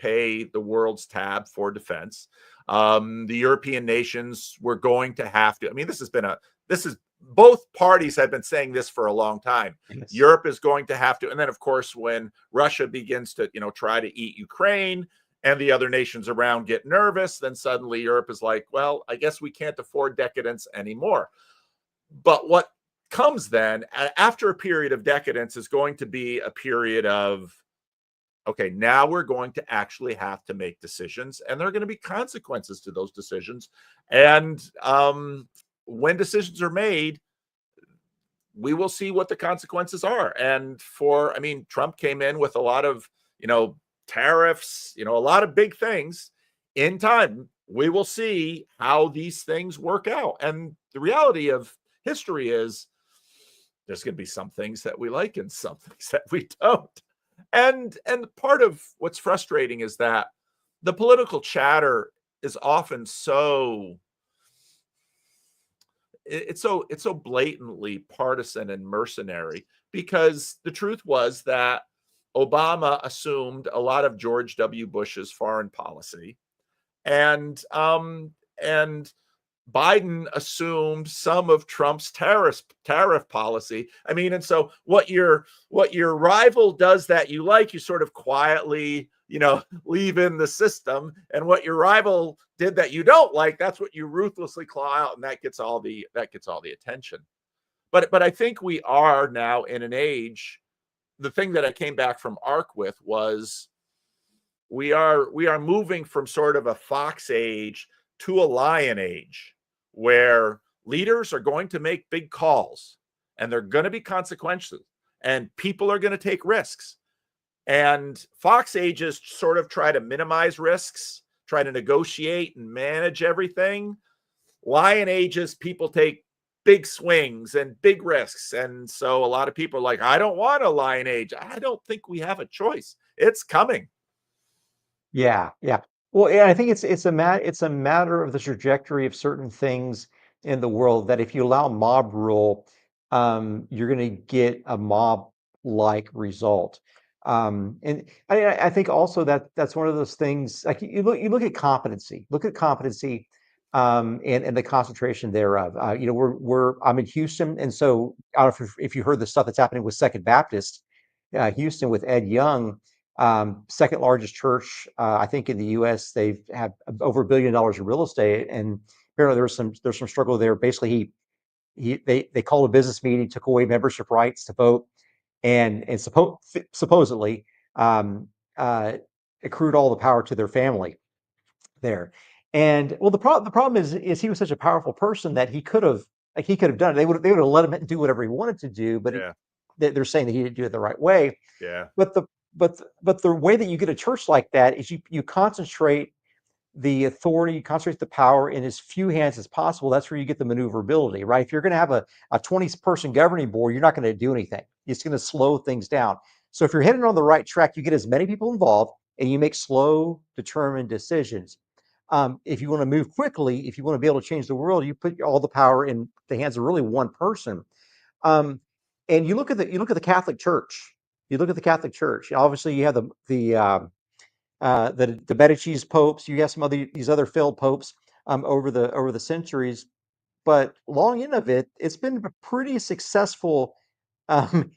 pay the world's tab for defense. The European nations were going to have to. I mean, both parties have been saying this for a long time. Yes. Europe is going to have to, and then of course, when Russia begins to, try to eat Ukraine, and the other nations around get nervous, then suddenly Europe is like, well, I guess we can't afford decadence anymore. But what comes then after a period of decadence is going to be a period of, okay, now we're going to actually have to make decisions, and there are going to be consequences to those decisions. And when decisions are made, we will see what the consequences are. And Trump came in with a lot of, tariffs, a lot of big things. In time, we will see how these things work out. And the reality of history is there's going to be some things that we like and some things that we don't. And part of what's frustrating is that the political chatter is often it's so blatantly partisan and mercenary, because the truth was that Obama assumed a lot of George W. Bush's foreign policy, and Biden assumed some of Trump's tariff policy. And so what your rival does that you like, you sort of quietly, leave in the system, and what your rival did that you don't like, that's what you ruthlessly claw out, and that gets all the attention. But I think we are now in an age. The thing that I came back from ARC with was we are moving from sort of a fox age to a lion age, where leaders are going to make big calls, and they're going to be consequential, and people are going to take risks. And fox ages sort of try to minimize risks, try to negotiate and manage everything. Lion ages, people take big swings and big risks. And so a lot of people are like, I don't want a lion age. I don't think we have a choice. It's coming. Yeah. Well, yeah, I think it's a matter of the trajectory of certain things in the world, that if you allow mob rule, you're going to get a mob-like result. And I think also that's one of those things. Like you look at competency. And the concentration thereof. I'm in Houston, and so I don't know if you heard the stuff that's happening with Second Baptist, Houston, with Ed Young, second largest church, I think, in the U.S. They've had over $1 billion in real estate, and apparently there's some struggle there. Basically, they called a business meeting, took away membership rights to vote, and supposedly accrued all the power to their family there. And well, the problem is he was such a powerful person that he could have done it. They would have let him do whatever he wanted to do, but they're saying that he didn't do it the right way. Yeah. But the way that you get a church like that is you concentrate the authority, you concentrate the power in as few hands as possible. That's where you get the maneuverability, right? If you're going to have a 20-person governing board, you're not going to do anything. It's going to slow things down. So if you're heading on the right track, you get as many people involved, and you make slow, determined decisions. If you want to move quickly, if you want to be able to change the world, you put all the power in the hands of really one person. And you look at the Catholic Church. You look at the Catholic Church. Obviously, you have the Medici's popes. You have some these other failed popes over the centuries. But long end of it, it's been a pretty successful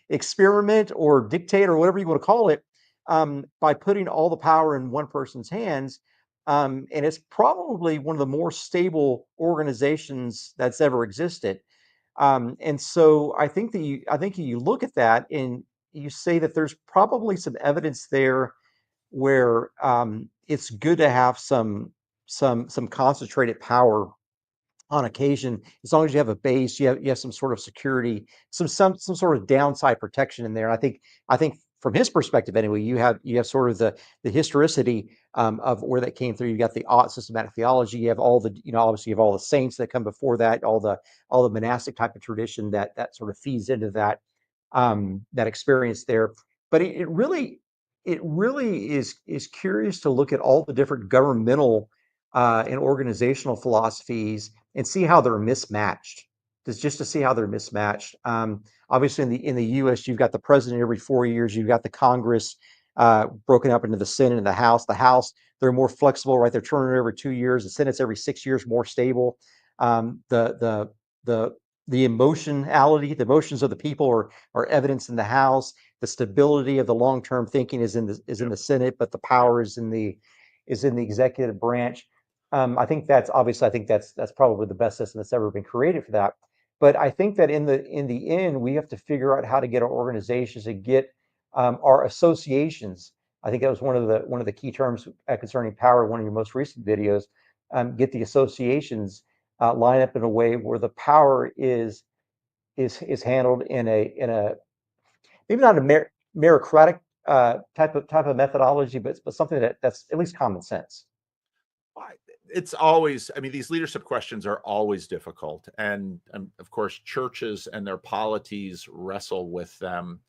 experiment or dictate or whatever you want to call it, by putting all the power in one person's hands. And it's probably one of the more stable organizations that's ever existed. And so I think you look at that and you say that there's probably some evidence there where it's good to have some concentrated power on occasion, as long as you have a base, you have some sort of security, some sort of downside protection in there. I think from his perspective anyway, you have sort of the historicity of where that came through. You got the systematic theology. You have all the obviously you have all the saints that come before that, all the monastic type of tradition that sort of feeds into that experience there. But it really is curious to look at all the different governmental and organizational philosophies and see how they're mismatched. Just to see how they're mismatched. Obviously, in the U.S., you've got the president every 4 years. You've got the Congress broken up into the Senate and the House. The House, they're more flexible, right? They're turning it every 2 years. The Senate's every 6 years, more stable. The emotionality, the emotions of the people are evidenced in the House. The stability of the long-term thinking is in the Senate, but the power is in the executive branch. I think that's probably the best system that's ever been created for that. But I think that in the end, we have to figure out how to get our organizations and get our associations. I think that was one of the key terms concerning power. One of your most recent videos, get the associations line up in a way where the power is handled in a maybe not a meritocratic type of methodology, but something that's at least common sense. It's always, I mean, these leadership questions are always difficult. And of course, churches and their polities wrestle with them.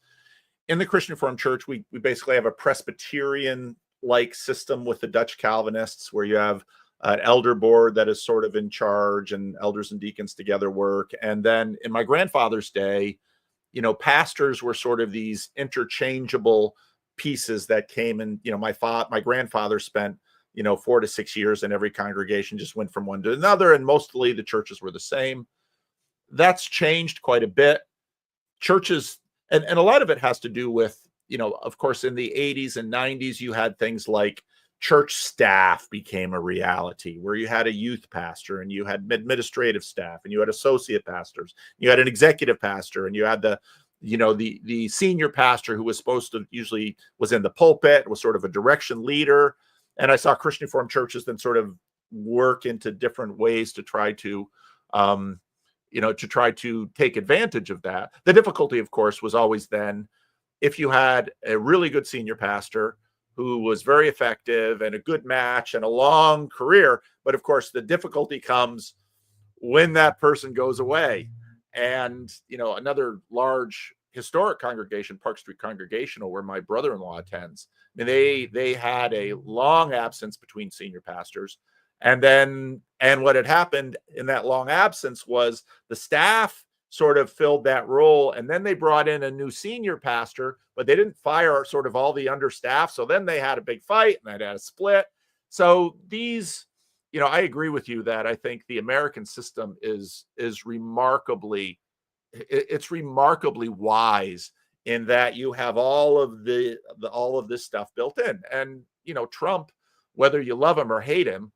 In the Christian Reformed Church, we basically have a Presbyterian-like system with the Dutch Calvinists, where you have an elder board that is sort of in charge, and elders and deacons together work. And then in my grandfather's day, pastors were sort of these interchangeable pieces that came in. My grandfather spent 4 to 6 years in every congregation, just went from one to another, and mostly the churches were the same. That's changed quite a bit. Churches, and a lot of it has to do with, of course, in the 80s and 90s, you had things like church staff became a reality, where you had a youth pastor, and you had administrative staff, and you had associate pastors, you had an executive pastor, and you had the senior pastor, who was supposed to usually was in the pulpit, was sort of a direction leader. And I saw Christian Reformed churches then sort of work into different ways to try to take advantage of that. The difficulty, of course, was always then, if you had a really good senior pastor who was very effective and a good match and a long career, but of course the difficulty comes when that person goes away. And another large historic congregation, Park Street Congregational, where my brother-in-law attends, I mean, they had a long absence between senior pastors. And what had happened in that long absence was the staff sort of filled that role. And then they brought in a new senior pastor, but they didn't fire sort of all the understaff. So then they had a big fight, and they had a split. So these, I agree with you that I think the American system is remarkably, it's remarkably wise in that you have all of this stuff built in. And Trump, whether you love him or hate him,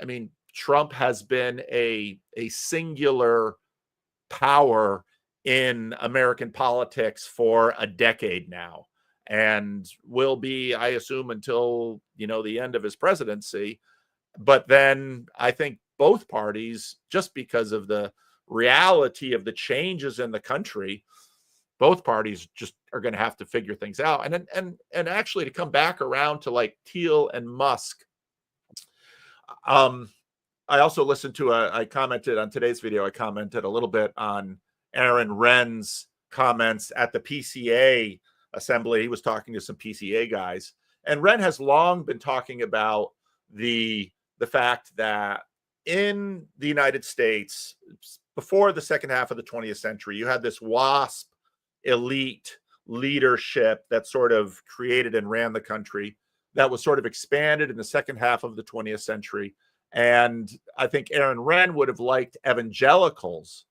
I mean, Trump has been a singular power in American politics for a decade now, and will be, I assume, until the end of his presidency. But then I think both parties, just because of the reality of the changes in the country, both parties just are going to have to figure things out. And actually, to come back around to like Thiel and Musk, I also listened to I commented on today's video. I commented a little bit on Aaron Wren's comments at the PCA assembly. He was talking to some PCA guys, and Wren has long been talking about the fact that in the United States, before the second half of the 20th century, you had this WASP elite leadership that sort of created and ran the country, that was sort of expanded in the second half of the 20th century. And I think Aaron Wren would have liked evangelicals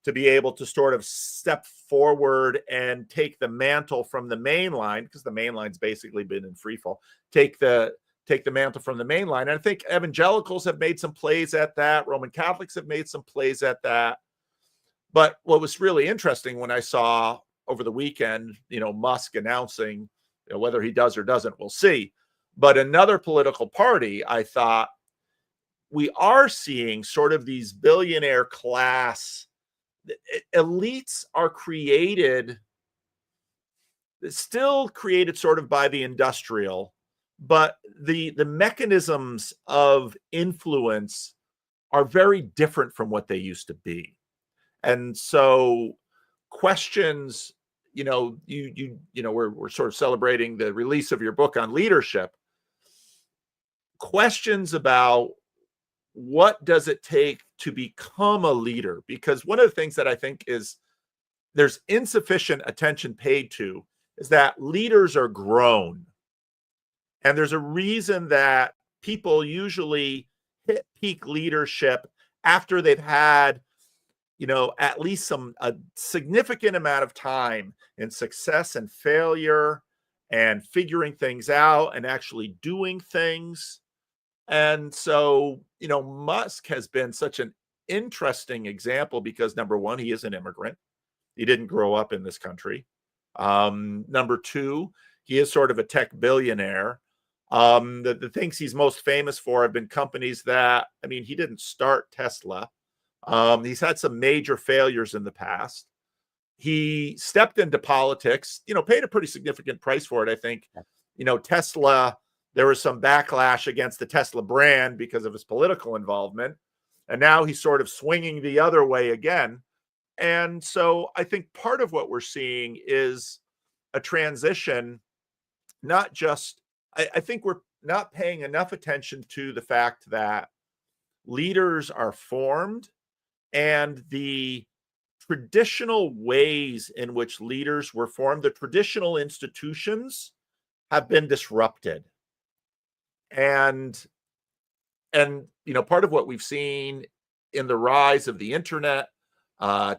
to be able to sort of step forward and take the mantle from the main line, because the main line's basically been in free fall, take the mantle from the main line. And I think evangelicals have made some plays at that. Roman Catholics have made some plays at that. But what was really interesting when I saw over the weekend, Musk announcing, whether he does or doesn't, we'll see. But another political party, I thought, we are seeing sort of these billionaire class elites are still created sort of by the industrial, but the mechanisms of influence are very different from what they used to be. And so questions, we're sort of celebrating the release of your book on leadership. Questions about what does it take to become a leader? Because one of the things that I think is there's insufficient attention paid to is that leaders are grown. And there's a reason that people usually hit peak leadership after they've had, at least a significant amount of time in success and failure and figuring things out and actually doing things. And so, Musk has been such an interesting example because number one, he is an immigrant. He didn't grow up in this country. Number two, he is sort of a tech billionaire. The things he's most famous for have been companies that, he didn't start Tesla. He's had some major failures in the past. He stepped into politics, paid a pretty significant price for it, I think. Tesla, there was some backlash against the Tesla brand because of his political involvement. And now he's sort of swinging the other way again. And so I think part of what we're seeing is a transition, not just, I think we're not paying enough attention to the fact that leaders are formed and the traditional ways in which leaders were formed, the traditional institutions have been disrupted. And part of what we've seen in the rise of the internet,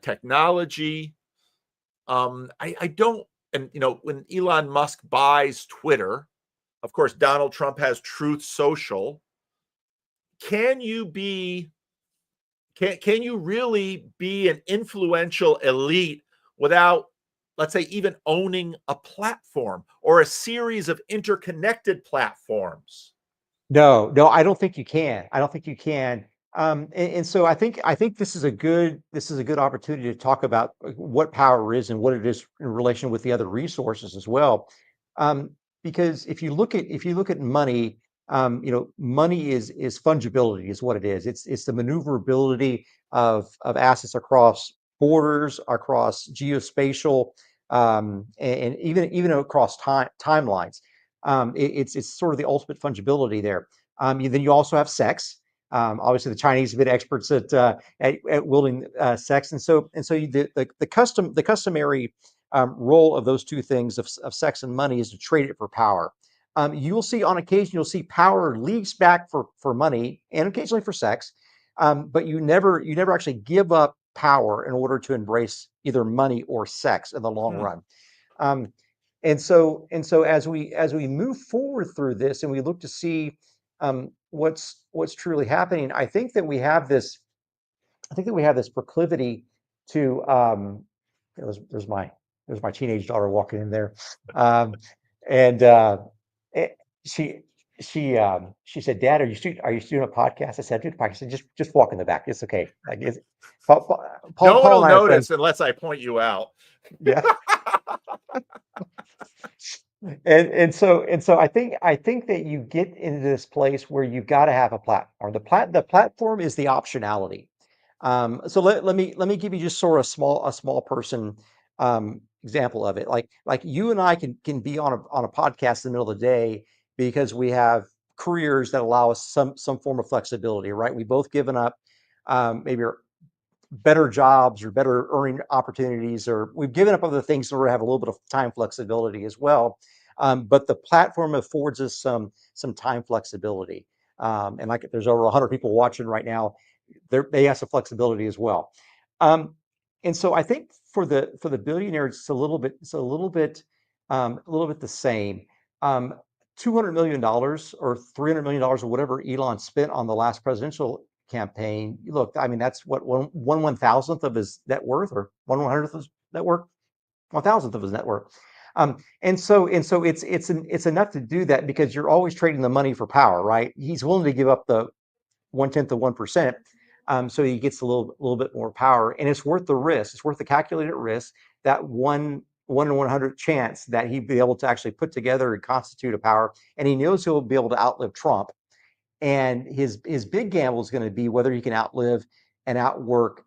technology, I don't, and when Elon Musk buys Twitter, of course, Donald Trump has Truth Social. Can you really be an influential elite without, let's say, even owning a platform or a series of interconnected platforms? No, I don't think you can. I don't think you can. And so I think this is a good opportunity to talk about what power is and what it is in relation with the other resources as well. Um, because if you look at money, money is fungibility is what it is. It's the maneuverability of assets across borders, across geospatial, and even across timelines. It's sort of the ultimate fungibility there. Then you also have sex. Obviously, the Chinese have been experts at wielding sex, and so the customary role of those two things of sex and money is to trade it for power. You'll see on occasion power leaks back for money and occasionally for sex, but you never actually give up power in order to embrace either money or sex in the long run. Um, and so as we move forward through this and we look to see what's truly happening, I think that we have this proclivity to there's my teenage daughter walking in there, and eh, she she said, "Dad, are you doing a podcast?" I said, "I do the podcast." I said, just walk in the back. It's okay. Like No one Paul will and I are friends. notice unless I point you out. Yeah. And so I think that you get into this place where you've got to have a platform. The platform is the optionality. So let me give you just sort of a small person example of it. Like you and I can be on a podcast in the middle of the day because we have careers that allow us some form of flexibility, right? We've both given up maybe better jobs or better earning opportunities, or we've given up other things in order to have a little bit of time flexibility as well. But the platform affords us some time flexibility. And like there's over 100 people watching right now, they have some flexibility as well. Um, and so I think for the billionaires, it's a little bit the same. $200 million or $300 million or whatever Elon spent on the last presidential campaign. Look, I mean, that's what one thousandth of his net worth, or 1/100th of his net worth, 1,000th of his net worth. And so it's enough to do that because you're always trading the money for power, right? He's willing to give up the 1/10 of 1%, so he gets a little bit more power, and it's worth the risk. It's worth the calculated risk, that one in 100 chance that he'd be able to actually put together and constitute a power, and he knows he'll be able to outlive Trump. And his big gamble is going to be whether he can outlive and outwork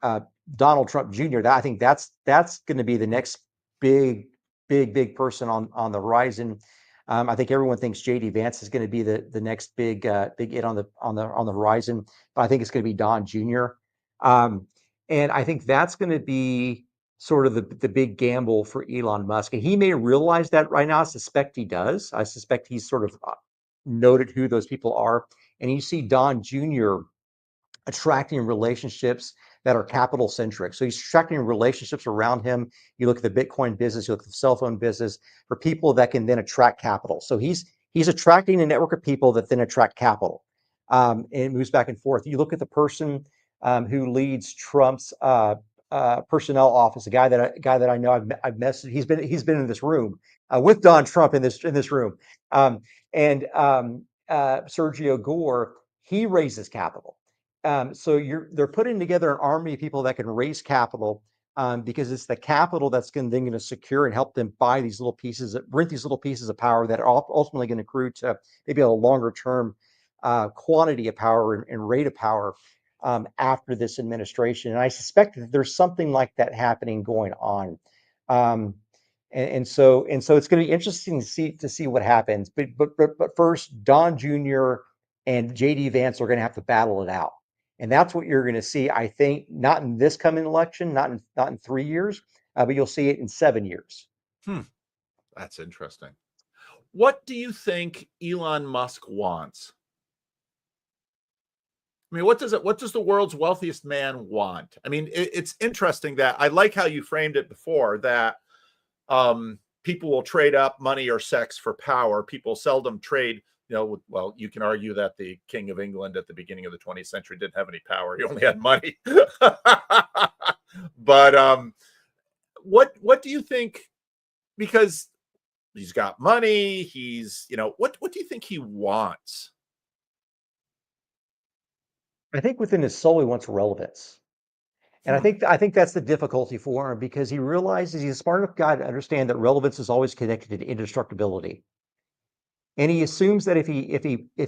Donald Trump Jr. I think that's going to be the next big person on the horizon. I think everyone thinks JD Vance is going to be the next big it on the horizon, but I think it's going to be Don Jr. And I think that's going to be sort of the big gamble for Elon Musk, and he may realize that right now. I suspect he does. I suspect he's sort of noted who those people are. And you see Don Jr. attracting relationships that are capital centric. So he's attracting relationships around him. You look at the Bitcoin business, you look at the cell phone business, for people that can then attract capital. So he's attracting a network of people that then attract capital, and it moves back and forth. You look at the person who leads Trump's personnel office, a guy that I know I've messaged. He's been in this room with Don Trump in this room, and Sergio Gore. He raises capital. So they're putting together an army of people that can raise capital, because it's the capital that's then going to secure and help them buy these little pieces, rent these little pieces of power that are ultimately going to accrue to maybe a longer term quantity of power and rate of power after this administration. And I suspect that there's something like that happening going on. And so it's going to be interesting to see what happens. But first, Don Jr. and JD Vance are going to have to battle it out. And that's what you're going to see, I think, not in this coming election, not in 3 years, but you'll see it in 7 years. That's interesting. What do you think Elon Musk wants? I mean, what does the world's wealthiest man want? I mean, it's interesting that I like how you framed it before, that people will trade up money or sex for power. People seldom trade. Well, you can argue that the King of England at the beginning of the 20th century didn't have any power. He only had money. But what do you think? Because he's got money, what do you think he wants? I think within his soul, he wants relevance. And I think that's the difficulty for him, because he realizes he's a smart enough guy to understand that relevance is always connected to indestructibility. And he assumes that if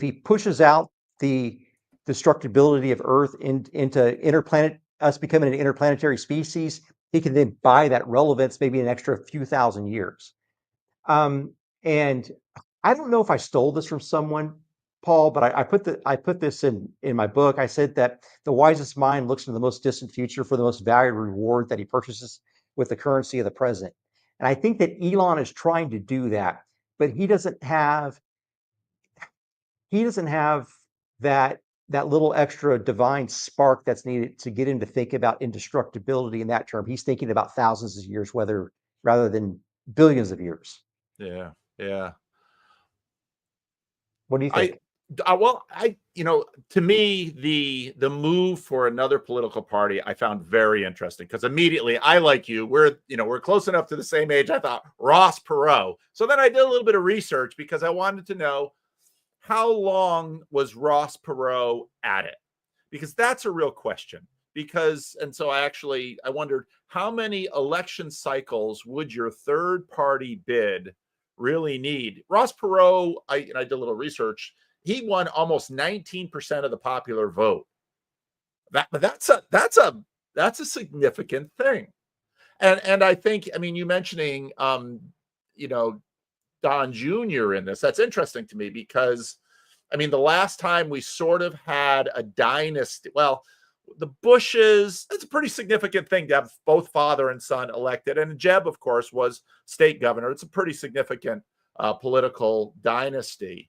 he pushes out the destructibility of Earth into us becoming an interplanetary species, he can then buy that relevance maybe an extra few thousand years. And I don't know if I stole this from someone, Paul, but I put this in my book. I said that the wisest mind looks into the most distant future for the most valuable reward that he purchases with the currency of the present. And I think that Elon is trying to do that, but he doesn't have that little extra divine spark that's needed to get him to think about indestructibility in that term. He's thinking about thousands of years, rather than billions of years. Yeah. What do you think? To me, the move for another political party I found very interesting, because immediately, I, like you, we're close enough to the same age. I thought Ross Perot. So then I did a little bit of research, because I wanted to know, how long was Ross Perot at it? Because that's a real question. And so I wondered, how many election cycles would your third party bid really need? Ross Perot, I did a little research. He won almost 19% of the popular vote. That's a significant thing. And I think, you mentioning, Don Jr. in this, that's interesting to me, because the last time we sort of had a dynasty, well, the Bushes, it's a pretty significant thing to have both father and son elected. And Jeb, of course, was state governor. It's a pretty significant political dynasty.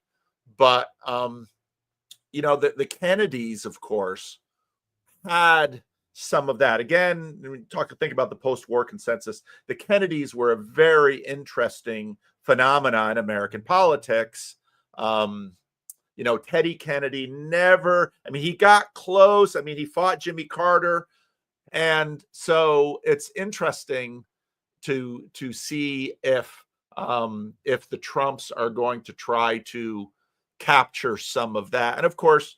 But, the Kennedys, of course, had some of that. Again, think about the post-war consensus. The Kennedys were a very interesting phenomenon in American politics. Teddy Kennedy never, he got close. He fought Jimmy Carter. And so it's interesting to see if the Trumps are going to try to capture some of that. And of course,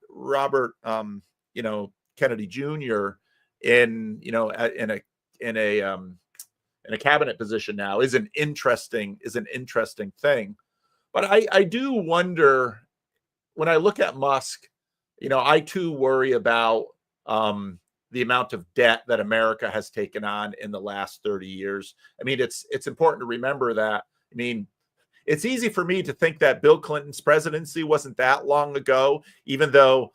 Robert, Kennedy Jr. in a cabinet position now is an interesting thing. But I do wonder, when I look at Musk, I too worry about the amount of debt that America has taken on in the last 30 years. It's important to remember that. It's easy for me to think that Bill Clinton's presidency wasn't that long ago, even though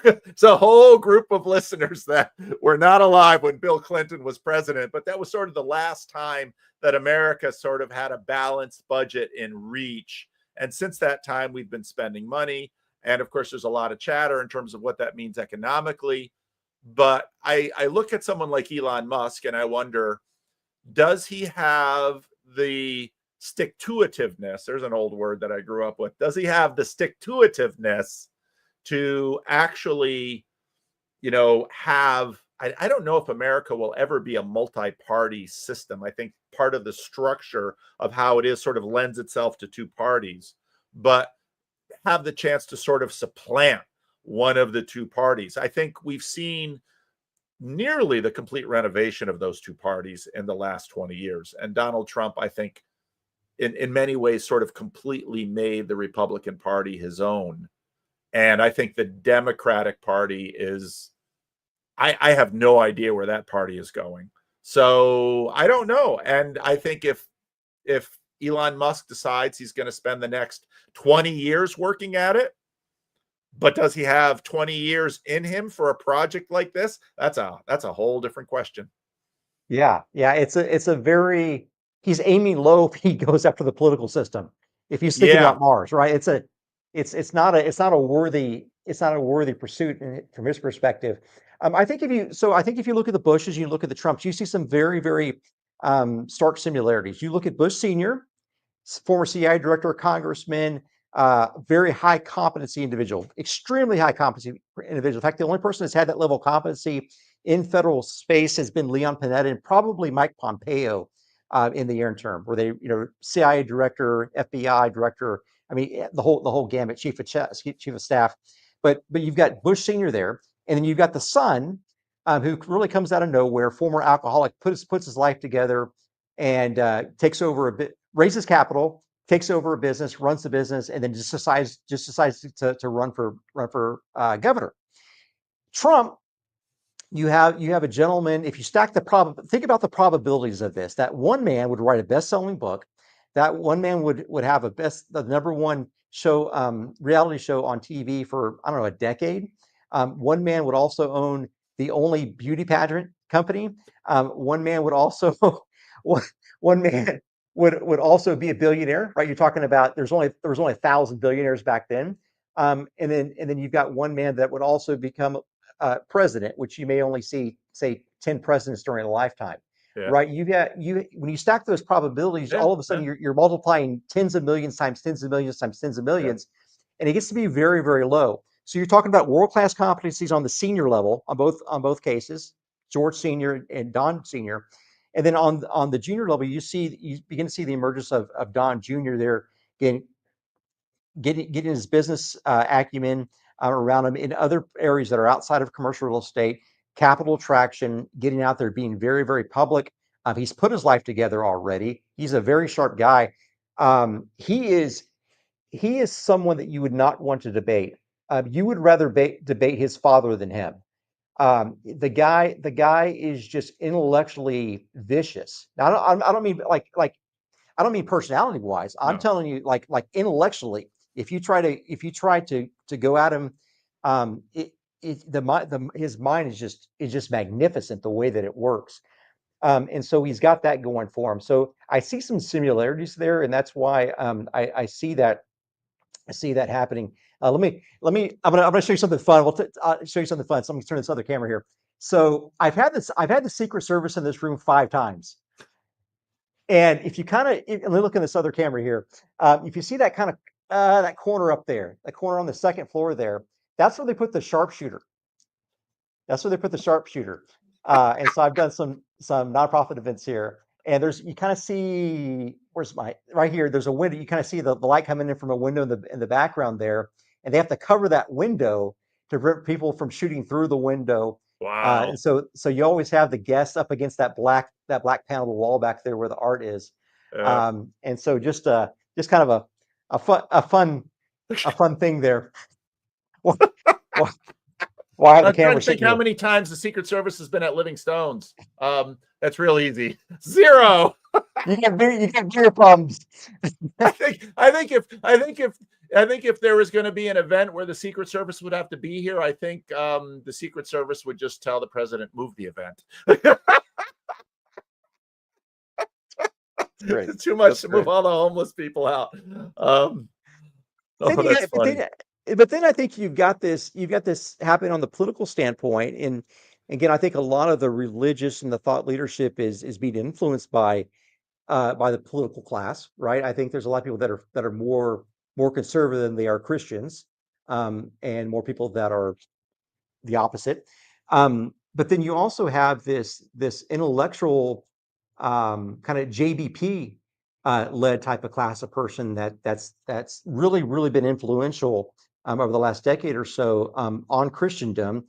it's a whole group of listeners that were not alive when Bill Clinton was president. But that was sort of the last time that America sort of had a balanced budget in reach. And since that time, we've been spending money. And of course, there's a lot of chatter in terms of what that means economically. But I look at someone like Elon Musk and I wonder, does he have the stick-to-itiveness? There's an old word that I grew up with. Does he have the stick-to-itiveness to actually, have, I don't know if America will ever be a multi-party system. I think part of the structure of how it is sort of lends itself to two parties, but have the chance to sort of supplant one of the two parties. I think we've seen nearly the complete renovation of those two parties in the last 20 years. And Donald Trump, I think, in many ways, sort of completely made the Republican Party his own. And I think the Democratic Party is, I have no idea where that party is going. So I don't know. And I think if Elon Musk decides he's going to spend the next 20 years working at it, but does he have 20 years in him for a project like this? That's a whole different question. Yeah, it's a very, he's aiming low if he goes after the political system. If he's thinking Yeah. about Mars, right? It's not a worthy pursuit from his perspective. I think if you look at the Bushes, you look at the Trumps, you see some very, very stark similarities. You look at Bush Sr., former CIA director, congressman, very high competency individual, extremely high competency individual. In fact, the only person that's had that level of competency in federal space has been Leon Panetta and probably Mike Pompeo in the interim, where they, CIA director, FBI director. I mean, the whole gamut, chief of staff. But you've got Bush Sr. there, and then you've got the son, who really comes out of nowhere, former alcoholic, puts his life together, and takes over a bit, raises capital, takes over a business, runs the business, and then just decides to run for governor. Trump, you have a gentleman. If you stack think about the probabilities of this. That one man would write a best-selling book. That one man would have the number one show, reality show on TV for, I don't know, a decade. One man would also own the only beauty pageant company. One man would also one man would also be a billionaire, right? You're talking about there was only 1,000 billionaires back then, and then you've got one man that would also become president, which you may only see, say, 10 presidents during a lifetime, Yeah. right? When you stack those probabilities, all of a sudden you're multiplying tens of millions times tens of millions times tens of millions, and it gets to be very, very low. So you're talking about world-class competencies on the senior level on both cases, George Sr. and Don Sr. And then on the junior level, you begin to see the emergence of Don Jr. there, getting his business acumen around him in other areas that are outside of commercial real estate, capital attraction, getting out there, being very, very public. He's put his life together already. He's a very sharp guy. He is someone that you would not want to debate. You would rather debate his father than him. The guy is just intellectually vicious. Now, I don't mean like I don't mean personality wise. I'm telling you, like intellectually. If you try to go at him, his mind is just magnificent the way that it works. And so he's got that going for him. So I see some similarities there, and that's why I see that happening. Let me. I'm gonna show you something fun. Show you something fun. So let me turn this other camera here. So I've had the Secret Service in this room 5 times. And if you look in this other camera here, if you see that that corner up there, that corner on the second floor there, that's where they put the sharpshooter. That's where they put the sharpshooter. And so I've done some nonprofit events here, and you kind of see, right here, there's a window. You kind of see the light coming in from a window in the background there, and they have to cover that window to prevent people from shooting through the window. Wow. And so you always have the guests up against that black paneled wall back there where the art is. And so just kind of a fun thing there. Why have the I'm trying camera to think sitting how here? many times the Secret Service has been at Living Stones. That's real easy. 0. You get beer problems. I think if there was going to be an event where the Secret Service would have to be here, I think the Secret Service would just tell the president, move the event. Great. Too much to move all the homeless people out. Oh, Then you that's got, funny. but then I think you've got this happening on the political standpoint, and again, I think a lot of the religious and the thought leadership is being influenced by the political class, right? I think there's a lot of people that are more conservative than they are Christians, and more people that are the opposite. But then you also have this intellectual kind of JBP led type of class of person that's really been influential over the last decade or so on Christendom,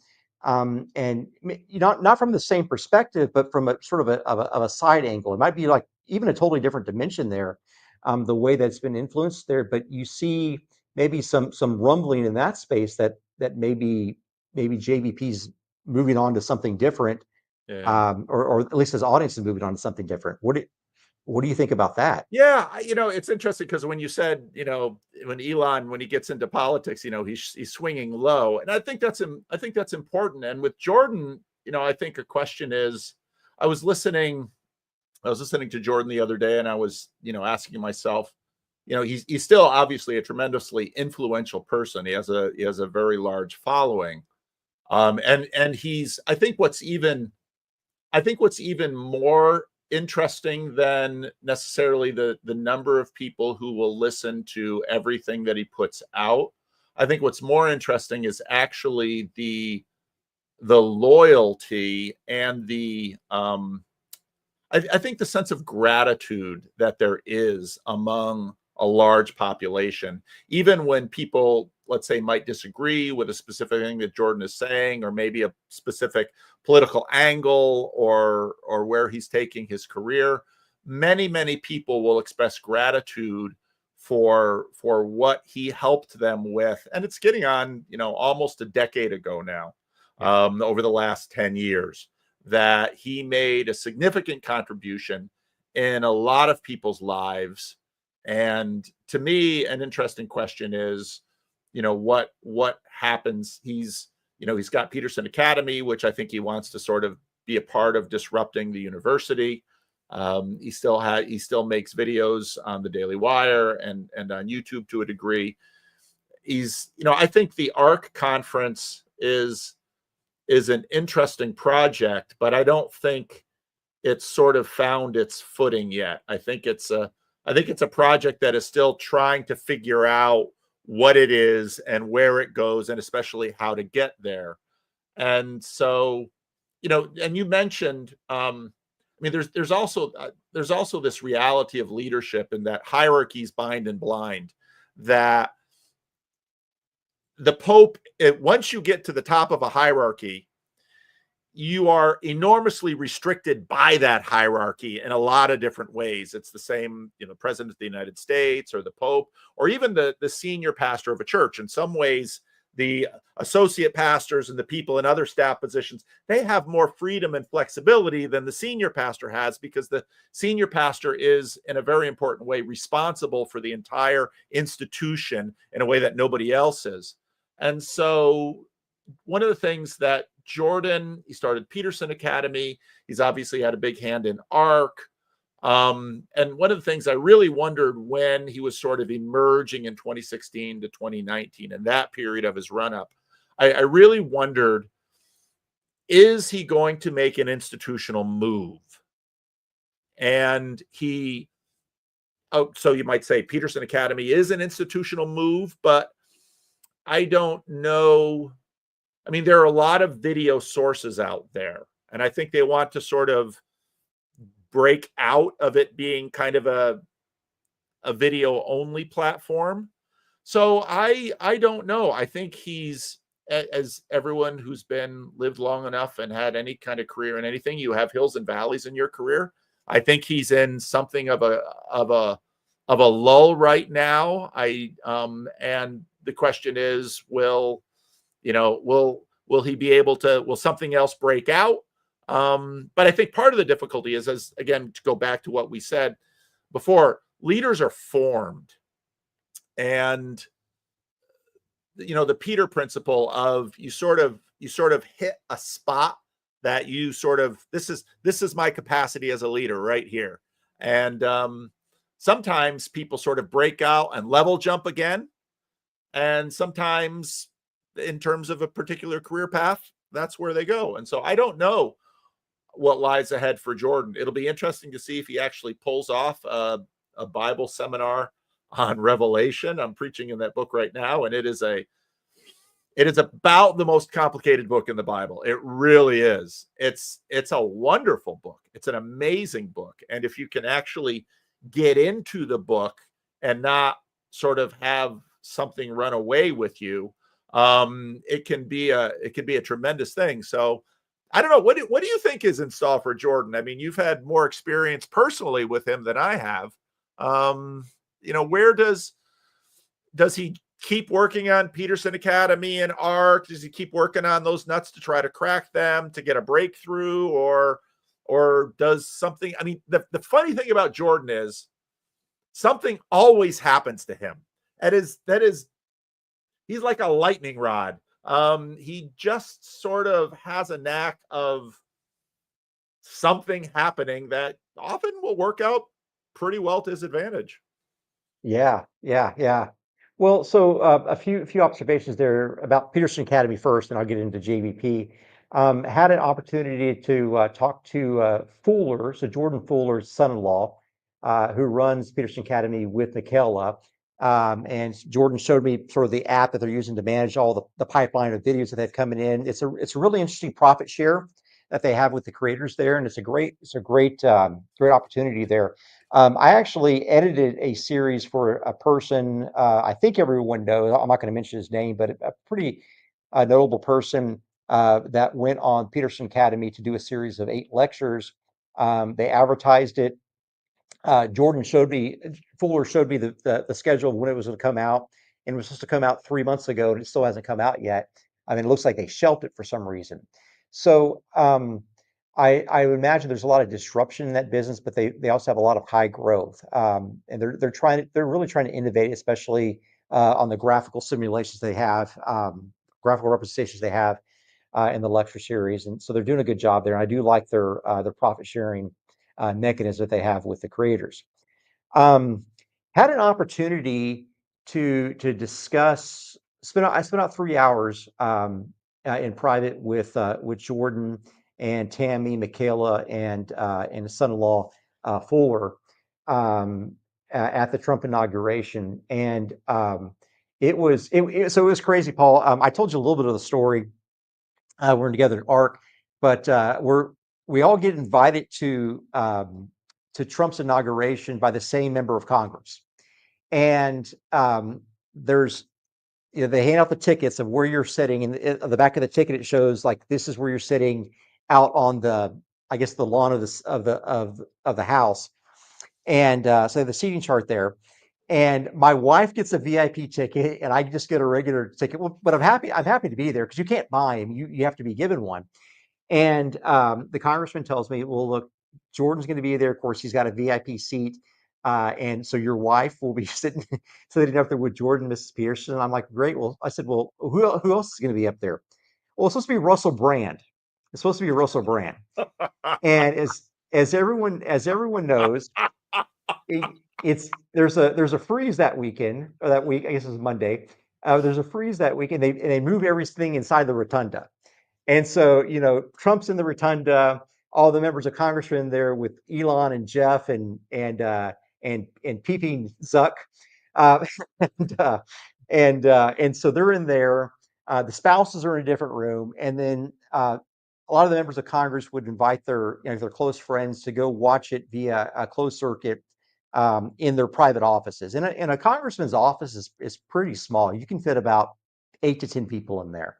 and not from the same perspective, but from a sort of a side angle. It might be like even a totally different dimension there, the way that's been influenced there. But you see maybe some rumbling in that space that maybe JVP's moving on to something different, Yeah. or at least his audience is moving on to something different. What do you think about that? Yeah, it's interesting because when you said, when Elon, when he gets into politics, he's swinging low, and I think that's important. And with Jordan, I think a question is, I was listening, I was listening to Jordan the other day, and I was, asking myself, he's still obviously a tremendously influential person. He has a very large following, and he's, I think what's even more interesting than necessarily the number of people who will listen to everything that he puts out. I think what's more interesting is actually the loyalty and I think the sense of gratitude that there is among a large population, even when people, let's say, might disagree with a specific thing that Jordan is saying, or maybe a specific political angle, or where he's taking his career. Many people will express gratitude for what he helped them with, and it's getting on, almost a decade ago now, Yeah. over the last 10 years, that he made a significant contribution in a lot of people's lives. And to me, an interesting question is, what happens? He's got Peterson Academy, which I think he wants to sort of be a part of disrupting the university. He still makes videos on the Daily Wire and on YouTube to a degree. I think the ARC conference is an interesting project, but I don't think it's sort of found its footing yet. I think it's a project that is still trying to figure out what it is and where it goes, and especially how to get there. And so, and you mentioned, there's also this reality of leadership, and that hierarchies bind and blind. That the Pope, once you get to the top of a hierarchy, you are enormously restricted by that hierarchy in a lot of different ways. It's the same, President of the United States, or the Pope, or even the senior pastor of a church. In some ways, the associate pastors and the people in other staff positions, they have more freedom and flexibility than the senior pastor has, because the senior pastor is, in a very important way, responsible for the entire institution in a way that nobody else is. And so one of the things that he started Peterson Academy. He's obviously had a big hand in ARC. And one of the things I really wondered when he was sort of emerging in 2016 to 2019, and that period of his run up, I really wondered, is he going to make an institutional move? And so you might say Peterson Academy is an institutional move, but I don't know. I mean, there are a lot of video sources out there, and I think they want to sort of break out of it being kind of a video only platform. So I don't know. I think he's, as everyone who's lived long enough and had any kind of career in anything, you have hills and valleys in your career. I think he's in something of a lull right now. And the question is, will he be able to, will something else break out? But I think part of the difficulty is, as again, to go back to what we said before, leaders are formed. And the Peter principle of you sort of hit a spot that you sort of, this is my capacity as a leader right here. And sometimes people sort of break out and level jump again. And sometimes, in terms of a particular career path, that's where they go. And so I don't know what lies ahead for Jordan. It'll be interesting to see if he actually pulls off a Bible seminar on Revelation. I'm preaching in that book right now, and it is about the most complicated book in the Bible. It really is. It's a wonderful book. It's an amazing book. And if you can actually get into the book and not sort of have something run away with you, it can be a tremendous thing. So I don't know. What do you think is in store for Jordan? I mean, you've had more experience personally with him than I have. Where does he keep working on Peterson Academy and ARC? Does he keep working on those nuts to try to crack them to get a breakthrough, or does something? I mean, the funny thing about Jordan is something always happens to him. That is he's like a lightning rod. He just sort of has a knack of something happening that often will work out pretty well to his advantage. Yeah, yeah, yeah. Well, so a few observations there about Peterson Academy first, and I'll get into JVP. Had an opportunity to talk to Fuller, so Jordan Fuller's son-in-law, who runs Peterson Academy with Michaela. And Jordan showed me sort of the app that they're using to manage all the pipeline of videos that they've coming in. It's a really interesting profit share that they have with the creators there, and it's a great opportunity there. I actually edited a series for a person I think everyone knows. I'm not going to mention his name, but a pretty notable person that went on Peterson Academy to do a series of 8 lectures. They advertised it. Jordan showed me, Fuller showed me the schedule of when it was going to come out, and it was supposed to come out 3 months ago, and it still hasn't come out yet. I mean, it looks like they shelved it for some reason. So I would imagine there's a lot of disruption in that business, but they also have a lot of high growth, and they're really trying to innovate, especially on the graphical simulations they have, graphical representations they have in the lecture series, and so they're doing a good job there. And I do like their profit sharing mechanism that they have with the creators. Um, Had an opportunity to discuss. I spent out 3 hours in private with Jordan and Tammy, Michaela, and his son-in-law Fuller at the Trump inauguration, and so it was crazy, Paul. I told you a little bit of the story. We're together at ARC, but we all get invited to Trump's inauguration by the same member of Congress, and there's they hand out the tickets of where you're sitting, and on the back of the ticket it shows like this is where you're sitting out on the, I guess, the lawn of the house, and so the seating chart there. And my wife gets a VIP ticket, and I just get a regular ticket. Well, but I'm happy. I'm happy to be there because you can't buy them. You have to be given one. And the congressman tells me, well, look, Jordan's going to be there. Of course, he's got a VIP seat. And so your wife will be sitting up there with Jordan, Mrs. Peterson. And I'm like, great. Well, I said, well, who else is going to be up there? Well, it's supposed to be Russell Brand. It's supposed to be Russell Brand. And as everyone knows, it's there's a freeze that weekend, or that week, I guess it's Monday. There's a freeze that weekend. They move everything inside the rotunda. And so, Trump's in the rotunda, all the members of Congress are in there with Elon and Jeff and peeping Zuck. Uh, and, uh, and so they're in there. The spouses are in a different room. And then a lot of the members of Congress would invite their close friends to go watch it via a closed circuit in their private offices. And a congressman's office is pretty small. You can fit about 8 to 10 people in there.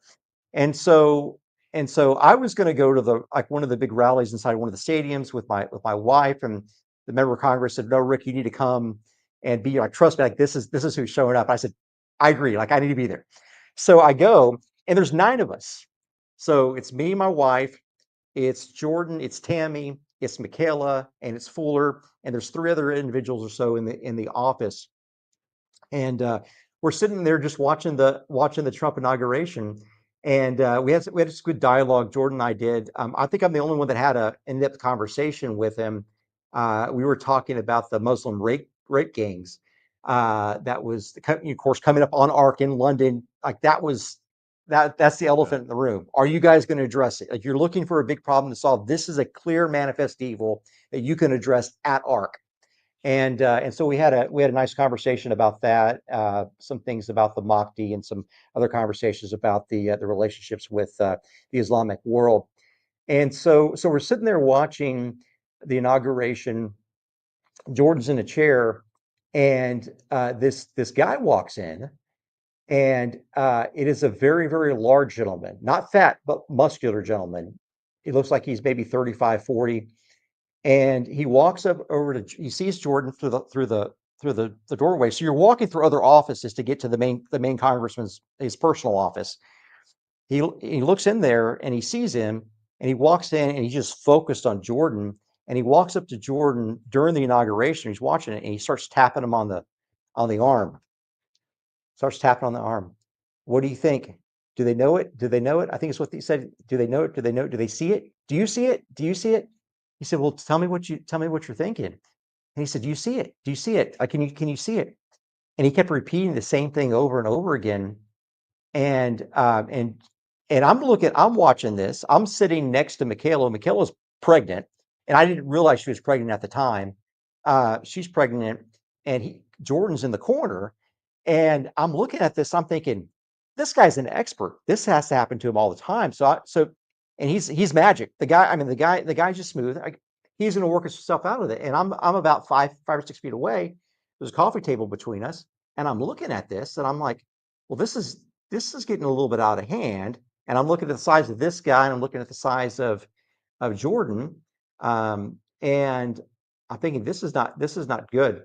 And so I was going to go to one of the big rallies inside one of the stadiums with my wife, and the member of Congress said, "No, Rick, you need to come and be like, trust me, like this is who's showing up." I said, "I agree, like I need to be there." So I go, and there's 9 of us. So it's me, my wife, it's Jordan, it's Tammy, it's Michaela, and it's Fuller, and there's 3 other individuals or so in the office, and we're sitting there just watching the Trump inauguration, and we had this good dialogue. Jordan and I did. I think I'm the only one that had a in-depth conversation with him. We were talking about the Muslim rape gangs, that was, of course, coming up on ARC in London. Like that's the elephant in the room. Are you guys going to address it? Like, you're looking for a big problem to solve. This is a clear manifest evil that you can address at ARC. And so we had a nice conversation about that, some things about the Mahdi, and some other conversations about the relationships with the Islamic world. And so we're sitting there watching the inauguration. Jordan's in a chair, and this guy walks in, and it is a very, very large gentleman, not fat, but muscular gentleman. He looks like he's maybe 35, 40. And he walks up over to, he sees Jordan through the doorway. So you're walking through other offices to get to the main congressman's, his personal office. He looks in there and he sees him, and he walks in and he's just focused on Jordan. And he walks up to Jordan during the inauguration. He's watching it, and he starts tapping him on the arm. Starts tapping on the arm. What do you think? Do they know it? Do they know it? I think it's what he said. Do they know it? Do they know it? Do they see it? Do you see it? Do you see it? He said, well, tell me what you're thinking. And he said, do you see it? Do you see it? Can you see it? And he kept repeating the same thing over and over again. And I'm watching this. I'm sitting next to Michaela. Michaela's pregnant, and I didn't realize she was pregnant at the time. She's pregnant, and Jordan's in the corner, and I'm looking at this. I'm thinking, this guy's an expert. This has to happen to him all the time. And he's magic. The guy's just smooth. He's going to work himself out of it. And I'm about 5 or 6 feet away. There's a coffee table between us, and I'm looking at this, and I'm like, well, this is getting a little bit out of hand. And I'm looking at the size of this guy, and I'm looking at the size of Jordan, and I'm thinking, this is not good.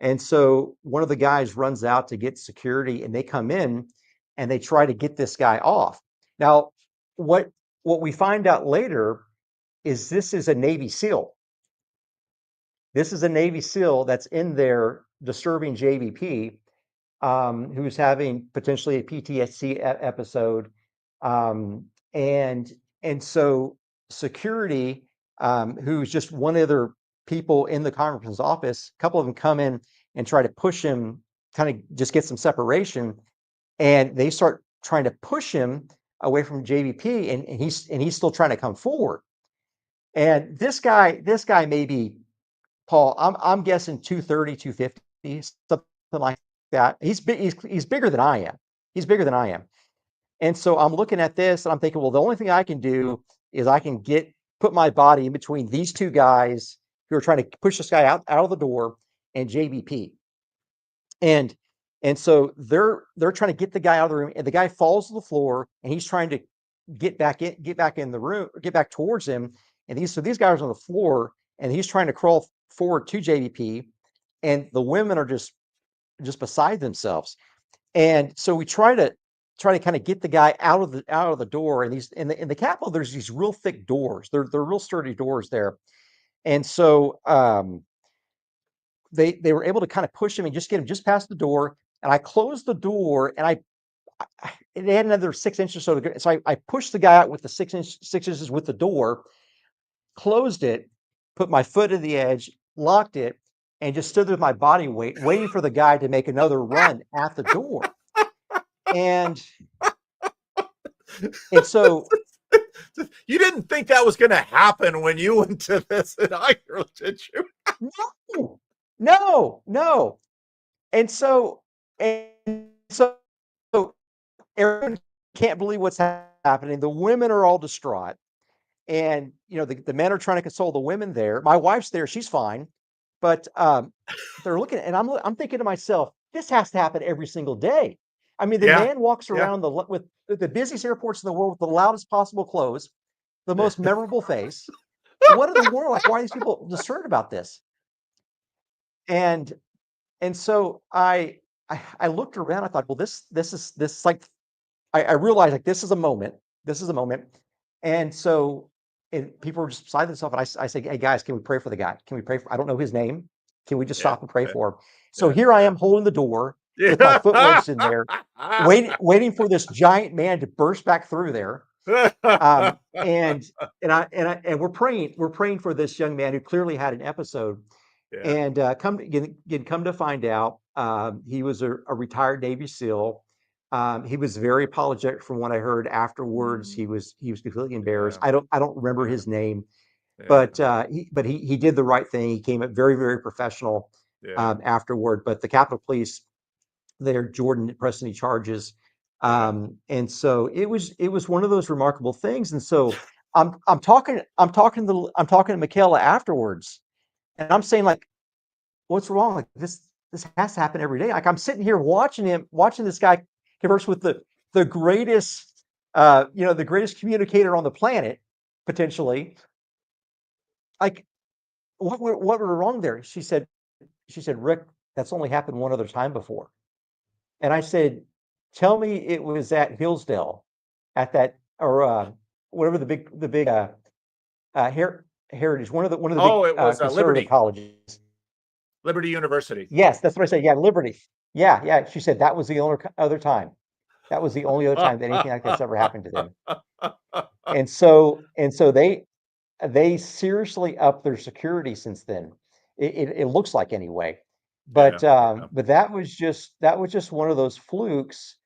And so one of the guys runs out to get security, and they come in and they try to get this guy off. Now, what we find out later is this is a Navy SEAL. This is a Navy SEAL that's in there disturbing JVP, who's having potentially a PTSD episode. And so security, who's just one of the people in the congressman's office, a couple of them come in and try to push him, kind of just get some separation. And they start trying to push him away from JVP, and he's still trying to come forward. And this guy maybe, Paul, I'm guessing 230, 250, something like that. He's bigger than I am. He's bigger than I am. And so I'm looking at this, and I'm thinking, well, the only thing I can do is I can put my body in between these two guys who are trying to push this guy out of the door, and JVP. And so they're trying to get the guy out of the room, and the guy falls to the floor, and he's trying to get back in the room, get back towards him. And these guys are on the floor, and he's trying to crawl forward to JVP, and the women are just beside themselves. And so we try to kind of get the guy out of the door. And in the Capitol, there's these real thick doors. They're real sturdy doors there. And so they were able to kind of push him and just get him just past the door. And I closed the door, and they had another 6 inches or so. So I pushed the guy out with the 6 inches with the door, closed it, put my foot at the edge, locked it, and just stood there with my body weight, waiting for the guy to make another run at the door. And so you didn't think that was going to happen when you went to this inaugural, did you? No. And so everyone can't believe what's happening. The women are all distraught, and the men are trying to console the women there. My wife's there; she's fine, but they're looking, and I'm thinking to myself, this has to happen every single day. I mean, the man walks around with the busiest airports in the world with the loudest possible clothes, the most memorable face. What in the world? Like, why are these people disturbed about this? And so I looked around. I thought, well, this is like, I realized, like, this is a moment. This is a moment. And so people were just beside themselves. And I said, hey guys, can we pray for the guy? Can we pray for? I don't know his name. Can we just stop and pray for him? So here I am holding the door with my foot wedged in there, waiting for this giant man to burst back through there. And we're praying for this young man who clearly had an episode. Yeah. And come to find out, he was a retired Navy SEAL. He was very apologetic from what I heard afterwards. Mm, He was completely embarrassed. yeah. I don't remember Yeah. his name, Yeah. but he did the right thing. He came up very professional Yeah. afterward. But the Capitol Police, there, Jordan pressed any charges, Yeah. and so it was one of those remarkable things. And so I'm talking to Michaela afterwards, and I'm saying, like, what's wrong? Like, this has to happen every day. Like, I'm sitting here watching this guy converse with the greatest the greatest communicator on the planet, potentially. Like, what were wrong there? She said, Rick, that's only happened one other time before. And I said, tell me it was at Hillsdale, at that, or whatever the big Heritage, one of the big Oh, it was conservative Liberty, colleges. Liberty University. Yes, that's what I said. Yeah, Liberty. Yeah, yeah. She said that was the only other time. That was the only other time that anything like that's ever happened to them. And so they seriously upped their security since then. It looks like, anyway. Yeah. But that was just one of those flukes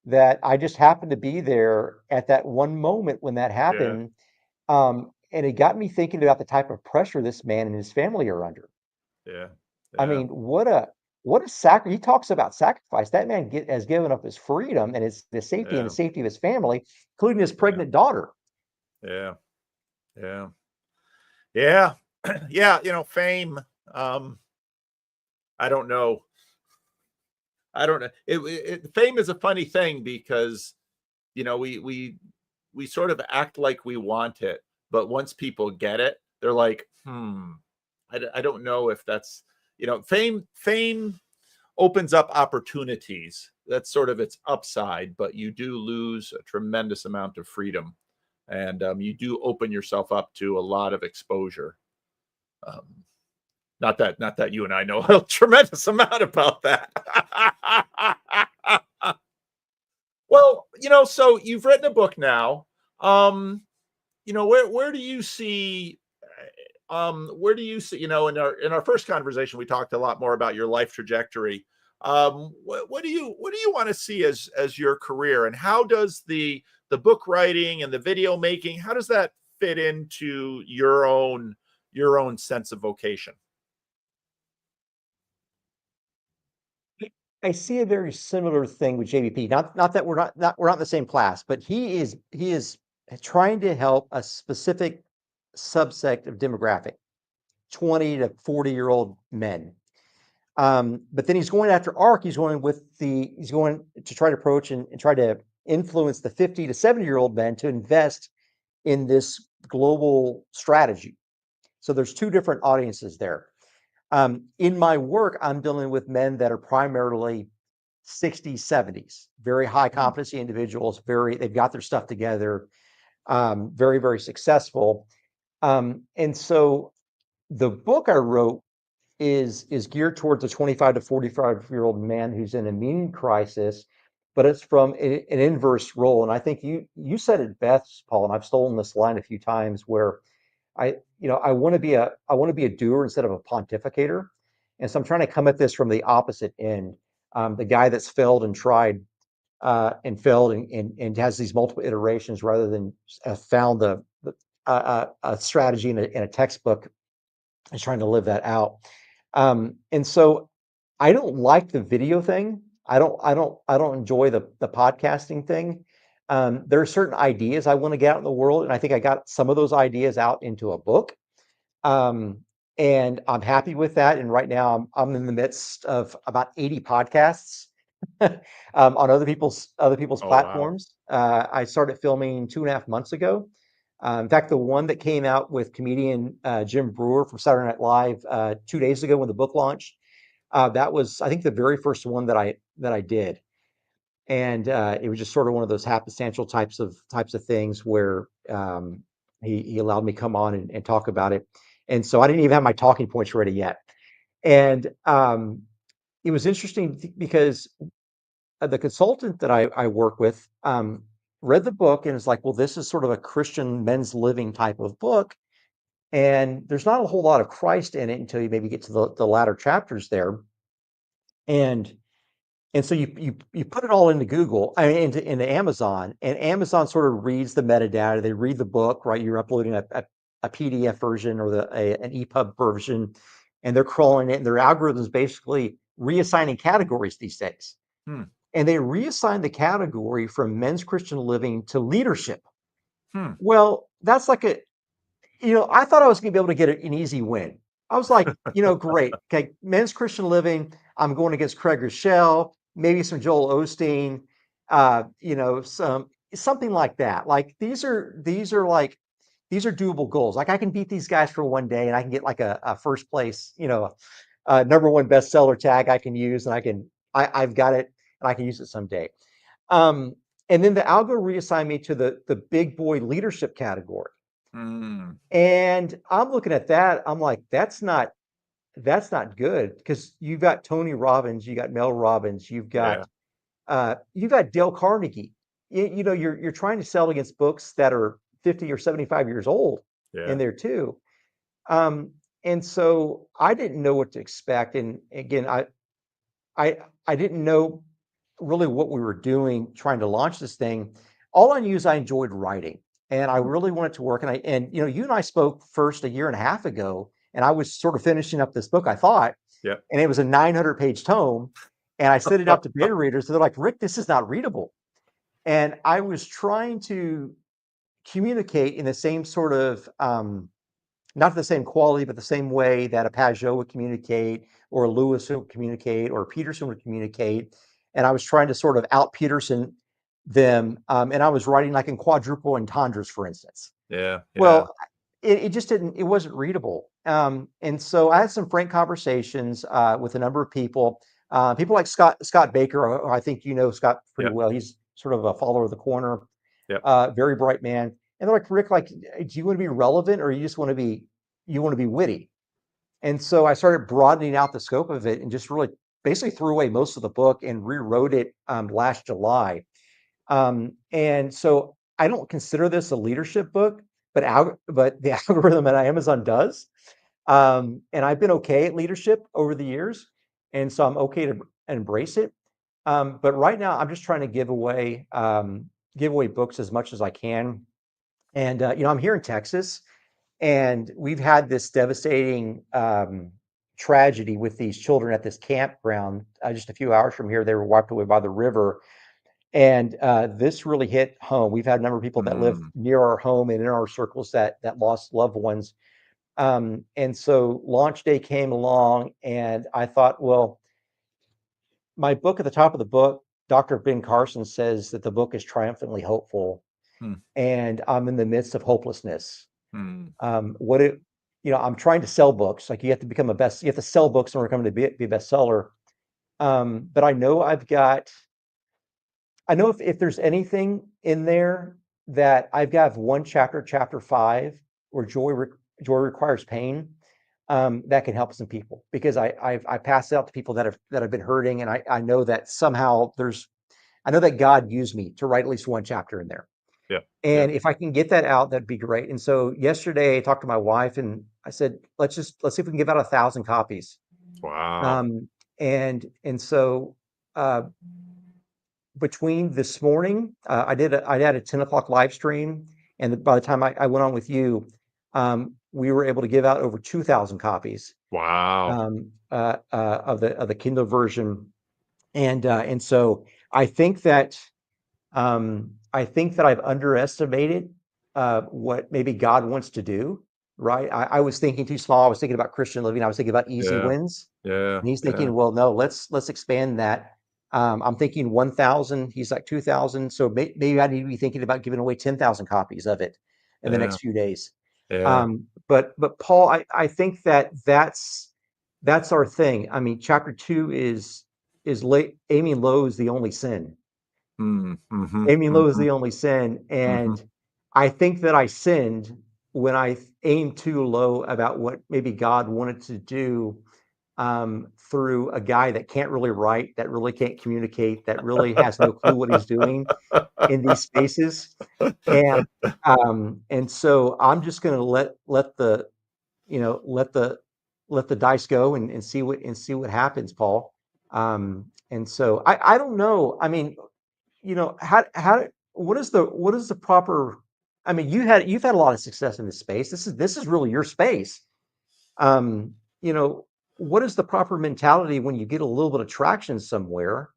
that I just happened to be there at that one moment when that Yeah. happened. And it got me thinking about the type of pressure this man and his family are under. Yeah. I Yeah. mean, what a sacrifice. He talks about sacrifice. That man has given up his freedom and his safety and the Yeah. safety of his family, including his Yeah. pregnant daughter. Yeah. Yeah. Yeah. Yeah. Fame. Um, I don't know. I don't know. Fame is a funny thing because we sort of act like we want it, but once people get it, they're like, I don't know if that's fame opens up opportunities. That's sort of its upside, but you do lose a tremendous amount of freedom, and you do open yourself up to a lot of exposure. Um, not that you and I know a tremendous amount about that. Well, so you've written a book now. Um, where do you see in our first conversation we talked a lot more about your life trajectory. What do you want to see as your career, and how does the book writing and the video making, how does that fit into your own sense of vocation? I see a very similar thing with JVP. Not that we're not in the same class, but he is trying to help a specific subsect of demographic, 20 to 40-year-old men. But then he's going after ARC. He's going to try to approach and try to influence the 50 to 70-year-old men to invest in this global strategy. So there's two different audiences there. In my work, I'm dealing with men that are primarily 60s, 70s, very high Hmm. competency individuals, they've got their stuff together, very successful. And so the book I wrote is geared towards a 25 to 45-year-old man who's in a meaning crisis, but it's from an inverse role. And I think you said it best, Paul, and I've stolen this line a few times, where I want to be a doer instead of a pontificator. And so I'm trying to come at this from the opposite end. The guy that's failed and tried and failed and has these multiple iterations, rather than found a strategy in a textbook, is trying to live that out. And so I don't like the video thing. I don't enjoy the podcasting thing. There are certain ideas I want to get out in the world, and I think I got some of those ideas out into a book. Um, and I'm happy with that. And right now I'm in the midst of about 80 podcasts on other people's Oh, wow. platforms. I started filming 2.5 months ago. In fact, the one that came out with comedian Jim Brewer from Saturday Night Live 2 days ago when the book launched, that was, I think, the very first one that I did. And it was just sort of one of those happenstantial types of things where he allowed me to come on and talk about it. And so I didn't even have my talking points ready yet. And it was interesting because the consultant that I work with read the book and is like, well, this is sort of a Christian men's living type of book. and there's not a whole lot of Christ in it until you maybe get to the latter chapters there. And so you put it all into Google, I mean, into Amazon, and Amazon sort of reads the metadata. They read the book, right? You're uploading a PDF version or an EPUB version, and they're crawling it, and their algorithms basically reassigning categories these days. Hmm. And they reassign the category from men's Christian living to leadership. Hmm. Well, that's like I thought I was going to be able to get an easy win. I was like, great. Okay, men's Christian living. I'm going against Craig Rochelle, maybe some Joel Osteen, something like that. Like these are doable goals. Like I can beat these guys for one day, and I can get like a first place, number one bestseller tag I can use, and I've got it, and I can use it someday. And then the algo reassigned me to the big boy leadership category. Hmm. And I'm looking at that. I'm like, that's not good, because you've got Tony Robbins, you got Mel Robbins, Yeah. you've got Dale Carnegie. You're trying to sell against books that are 50 or 75 years old in Yeah. there too. Um, and so I didn't know what to expect. And again, I didn't know really what we were doing trying to launch this thing. All I knew is I enjoyed writing, and I Hmm. really wanted to work. And you and I spoke first a year and a half ago, and I was sort of finishing up this book, I thought, Yeah. and it was a 900-page tome, and I sent it out to beta readers. And they're like, Rick, this is not readable. And I was trying to communicate in the same sort of not the same quality, but the same way that a Pajot would communicate, or a Lewis would communicate, or a Peterson would communicate. And I was trying to sort of out Peterson them. And I was writing like in quadruple entendres, for instance. Yeah. Yeah. Well, it just it wasn't readable. And so I had some frank conversations with a number of people, people like Scott Baker, who I think Scott pretty Yeah. well. He's sort of a follower of the corner, Yeah. very bright man. And they're like, Rick, like, do you want to be relevant, or you want to be witty? And so I started broadening out the scope of it, and just really basically threw away most of the book and rewrote it last July. And so I don't consider this a leadership book, but the algorithm at Amazon does. And I've been okay at leadership over the years, and so I'm okay to embrace it. But right now, I'm just trying to give away books as much as I can. And I'm here in Texas, and we've had this devastating tragedy with these children at this campground just a few hours from here. They were wiped away by the river, and this really hit home. We've had a number of people that live Hmm. near our home and in our circles that lost loved ones. And so launch day came along, and I thought, well, my book, at the top of the book, Dr. Ben Carson says that the book is triumphantly hopeful, Hmm. and I'm in the midst of hopelessness. Hmm. What it, I'm trying to sell books. Like, you have to you have to sell books in order to come to be a bestseller. But I know if there's anything in there, that I've got one chapter, chapter 5, where joy requires pain, that can help some people, because I pass it out to people that have been hurting, and I know that somehow I know that God used me to write at least one chapter in there. Yeah. Yeah. And if I can get that out, that'd be great. And so yesterday I talked to my wife, and I said, let's see if we can give out 1,000 copies. Wow. Um, and so uh, between this morning, I had a 10 o'clock live stream, and by the time I went on with you, we were able to give out over 2,000 copies Wow. of the Kindle version. And so I think that I've underestimated what maybe God wants to do. Right? I was thinking too small. I was thinking about Christian living. I was thinking about easy Yeah. wins, Yeah. and he's Yeah. thinking, well, no, let's expand that. I'm thinking 1,000. He's like 2,000. So maybe I need to be thinking about giving away 10,000 copies of it in the next Yeah. few days. Yeah. But Paul, I think that's our thing. I mean, chapter 2 is aiming low is the only sin. Hmm. Hmm. Aiming low is Hmm. the only sin. Hmm. And I think that I sinned when I aimed too low about what maybe God wanted to do through a guy that can't really write, that really can't communicate, that really has no clue what he's doing in these spaces. And so I'm just going to let let the dice go and see what happens, Paul. And so I don't know. I mean, how what is the proper? I mean, you've had a lot of success in this space. This is really your space. Um, you know, what is the proper mentality when you get a little bit of traction somewhere?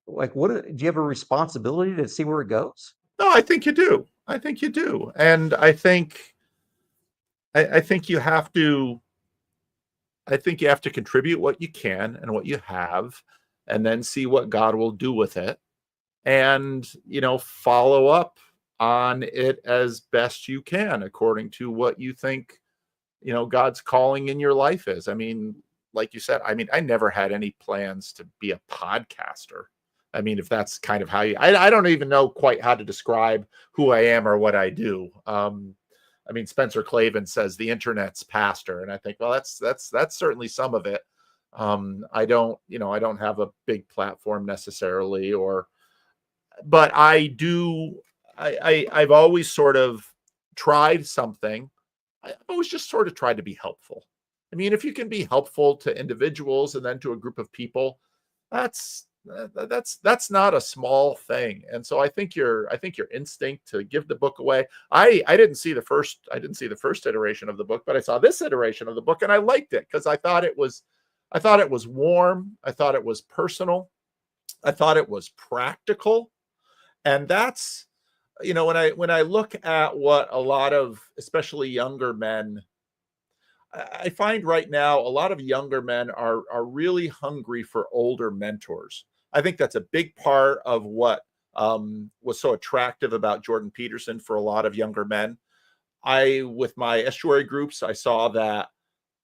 Like, do you have a responsibility to see where it goes? No, I think you do. I think you do. And I think you have to contribute what you can and what you have, and then see what God will do with it. And, follow up on it as best you can according to what you think, God's calling in your life is. I mean, like you said, I mean, I never had any plans to be a podcaster. I mean, if that's kind of how I don't even know quite how to describe who I am or what I do. I mean, Spencer Clavin says the internet's pastor, and I think, well, that's certainly some of it. I don't have a big platform necessarily, but I do. I've always sort of tried something. I've always just sort of tried to be helpful. I mean, if you can be helpful to individuals and then to a group of people, that's that's not a small thing. And so I think your instinct to give the book away. I didn't see the first iteration of the book, but I saw this iteration of the book and I liked it because I thought it was warm. I thought it was personal. I thought it was practical. And that's, when I look at what a lot of especially younger men, I find right now a lot of younger men are really hungry for older mentors. I think that's a big part of what was so attractive about Jordan Peterson for a lot of younger men. With my estuary groups, I saw that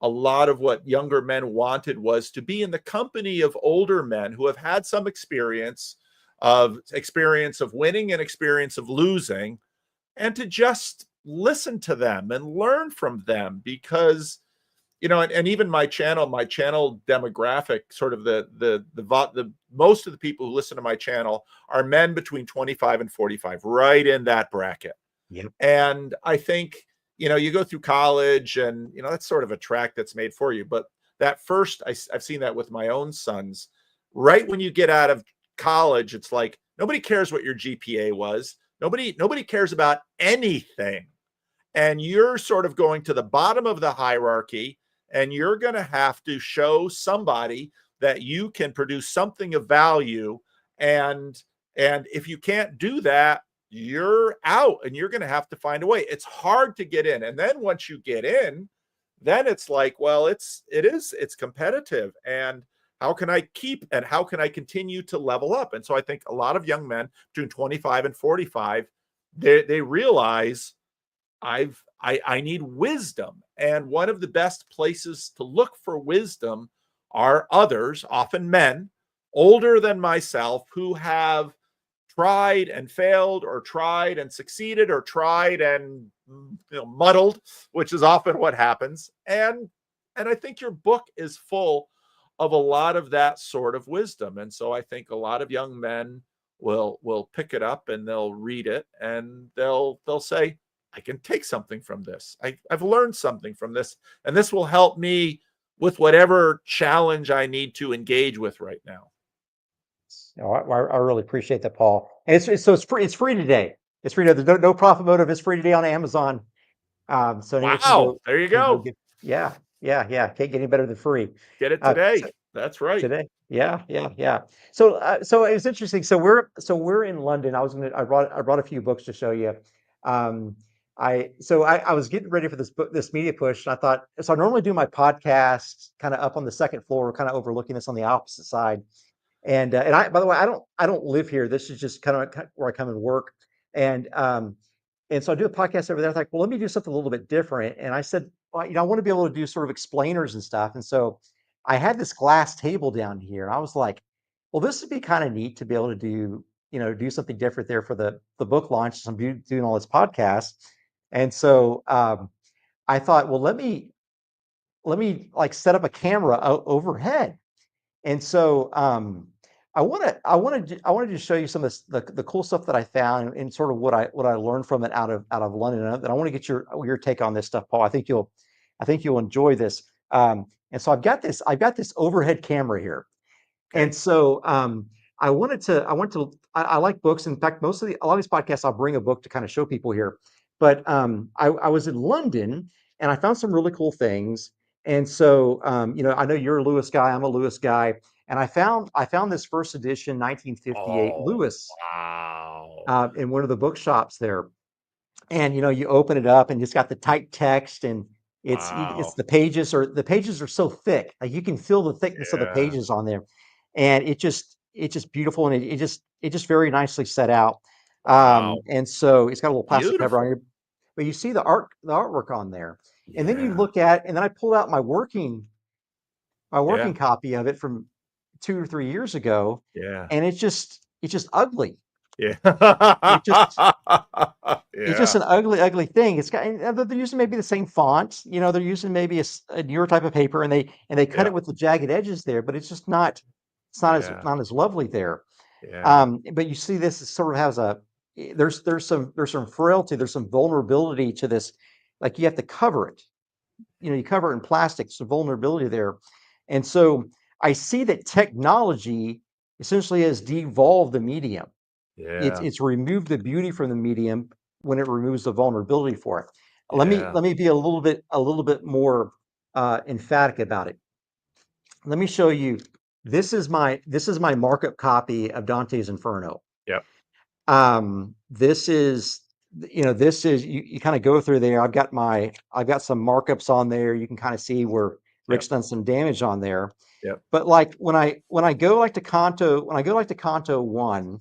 a lot of what younger men wanted was to be in the company of older men who have had some experience of winning and experience of losing, and to just listen to them and learn from them. Because and even my channel demographic, sort of the most of the people who listen to my channel are men between 25 and 45, right in that bracket. Yep. And I think, you go through college and, that's sort of a track that's made for you. But that first, I've seen that with my own sons. Right when you get out of college, it's like nobody cares what your GPA was. Nobody cares about anything. And you're sort of going to the bottom of the hierarchy, and you're going to have to show somebody that you can produce something of value. And if you can't do that, you're out, and you're going to have to find a way. It's hard to get in. And then once you get in, then it's like, well, it's competitive. And how can I continue to level up? And so I think a lot of young men between 25 and 45, they realize I need wisdom. And one of the best places to look for wisdom are others, often men, older than myself, who have tried and failed, or tried and succeeded, or tried and muddled, which is often what happens. And I think your book is full of a lot of that sort of wisdom. And so I think a lot of young men will pick it up and they'll read it and they'll say, I can take something from this. I've learned something from this, and this will help me with whatever challenge I need to engage with right now. I really appreciate that, Paul. And it's free. It's free today. It's free. There's no profit motive. It's free today on Amazon. So anyone can Wow, there you go. Yeah. Can't get any better than free. Get it today. That's right. Today. Yeah. So it was interesting. So we're in London. I brought a few books to show you. I was getting ready for this media push, and I thought, so I normally do my podcast kind of up on the second floor, kind of overlooking this on the opposite side. And by the way, I don't live here. This is just kind of where I come and work. And so I do a podcast over there. I thought, well, let me do something a little bit different. And I said, well, I want to be able to do sort of explainers and stuff. And so I had this glass table down here, and I was like, well, this would be kind of neat to be able to do something different there for the book launch. So I'm doing all this podcast. And so I thought, well, let me like set up a camera overhead. And so I wanted to show you some of the cool stuff that I found and sort of what I learned from it out of London. And I want to get your take on this stuff, Paul. I think you'll I think you'll enjoy this. And so I've got this overhead camera here. And Okay. so I like books. In fact, a lot of these podcasts, I'll bring a book to kind of show people here. But I was in London and I found some really cool things. And so, I know you're a Lewis guy. I'm a Lewis guy. And I found this first edition 1958 Oh, Lewis wow. in one of the bookshops there. And you open it up and it's got the tight text, and it's Wow. the pages are so thick, like you can feel the thickness of the Yeah. pages on there, and it's just beautiful, and it just very nicely set out. Wow. And so it's got a little plastic cover on Beautiful. here, but you see the artwork on there, and then Yeah. and then I pulled out my working Yeah. copy of it from 2 or 3 years ago, Yeah. and it's just ugly. Yeah. It just It's just Yeah. an ugly, ugly thing. It's got, and they're using maybe the same font. They're using maybe a newer type of paper, and they cut Yeah. it with the jagged edges there, but it's just not. It's Yeah. not as lovely there. Yeah. But you see, this is sort of has there's some frailty, there's some vulnerability to this. Like you have to cover it. You cover it in plastic, some vulnerability there, and so I see that technology essentially has devolved the medium. It's Yeah. it's removed the beauty from the medium when it removes the vulnerability for it. Let me Yeah. let me be a little bit more emphatic about it. Let me show you. This is my markup copy of Dante's Inferno. Yep. This is you kind of go through there. I've got some markups on there. You can kind of see where Yep. Rick's done some damage on there. Yep. But like when I go like to Canto 1,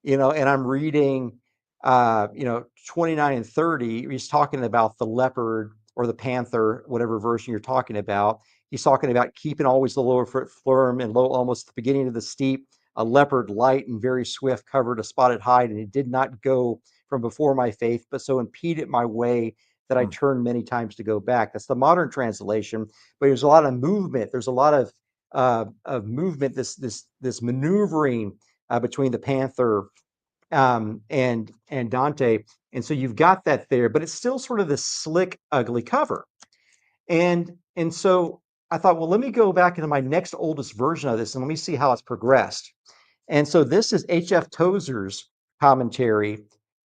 and I'm reading, 29 and 30. He's talking about the leopard or the panther, whatever version you're talking about. He's talking about keeping always the lower foot firm and low, almost at the beginning of the steep. A leopard, light and very swift, covered a spotted hide, and it did not go from before my faith, but so impeded my way that I Mm. turned many times to go back. That's the modern translation, but there's a lot of movement. There's a lot of movement. This maneuvering between the panther and Dante. And so you've got that there, but it's still sort of this slick, ugly cover. And so I thought, well, let me go back into my next oldest version of this and let me see how it's progressed. And so this is H.F. Tozer's commentary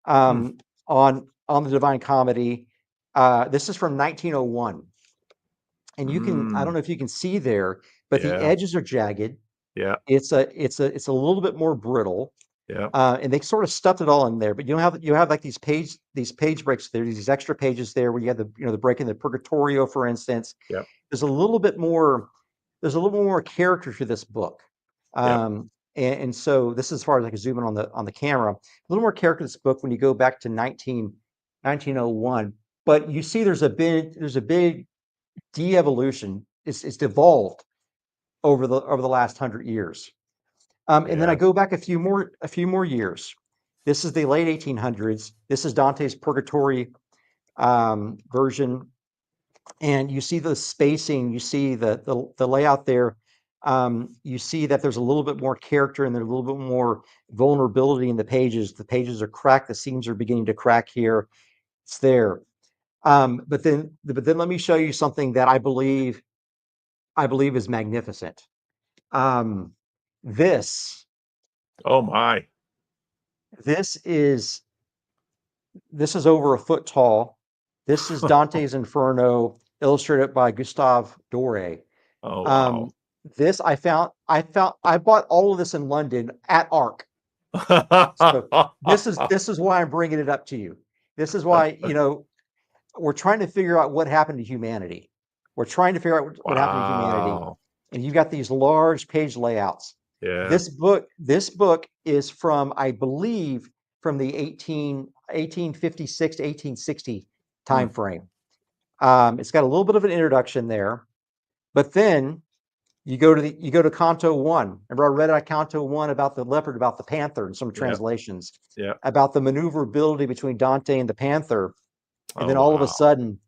Mm. on the Divine Comedy. This is from 1901. And I don't Mm. know if you can see there, but the Yeah. edges are jagged. Yeah. It's a little bit more brittle. Yeah. And they sort of stuffed it all in there, but you have like these page breaks there, these extra pages there where you have the break in the Purgatorio, for instance. Yep. There's a little bit more, there's a little more character to this book. Yep. And so this is as far as I can zoom in on the camera. A little more character to this book when you go back to 1901. But you see there's a big de-evolution. It's devolved over the last 100 years. And then I Yeah. go back a few more years. This is the late 1800s. This is Dante's Purgatory version, and you see the spacing. You see the layout there. You see that there's a little bit more character and there's a little bit more vulnerability in the pages. The pages are cracked. The seams are beginning to crack here. It's there. But then let me show you something that I believe is magnificent. Um, this Oh my. this is This is over a foot tall. This is Dante's Inferno, illustrated by Gustave Doré. Oh wow. Um, this I bought all of this in London at ARC. So this is why I'm bringing it up to you. This is why, we're trying to figure out what happened to humanity. We're trying to figure out what happened to humanity, Wow. and you've got these large page layouts. Yeah. This book is from, I believe, from the 1856 to 1860 time Mm. frame. It's got a little bit of an introduction there, but then you go to Canto 1. Remember, I read out Canto 1 about the leopard, about the panther, and some Yeah. translations Yeah. about the maneuverability between Dante and the panther, and Oh then all of a wow. sudden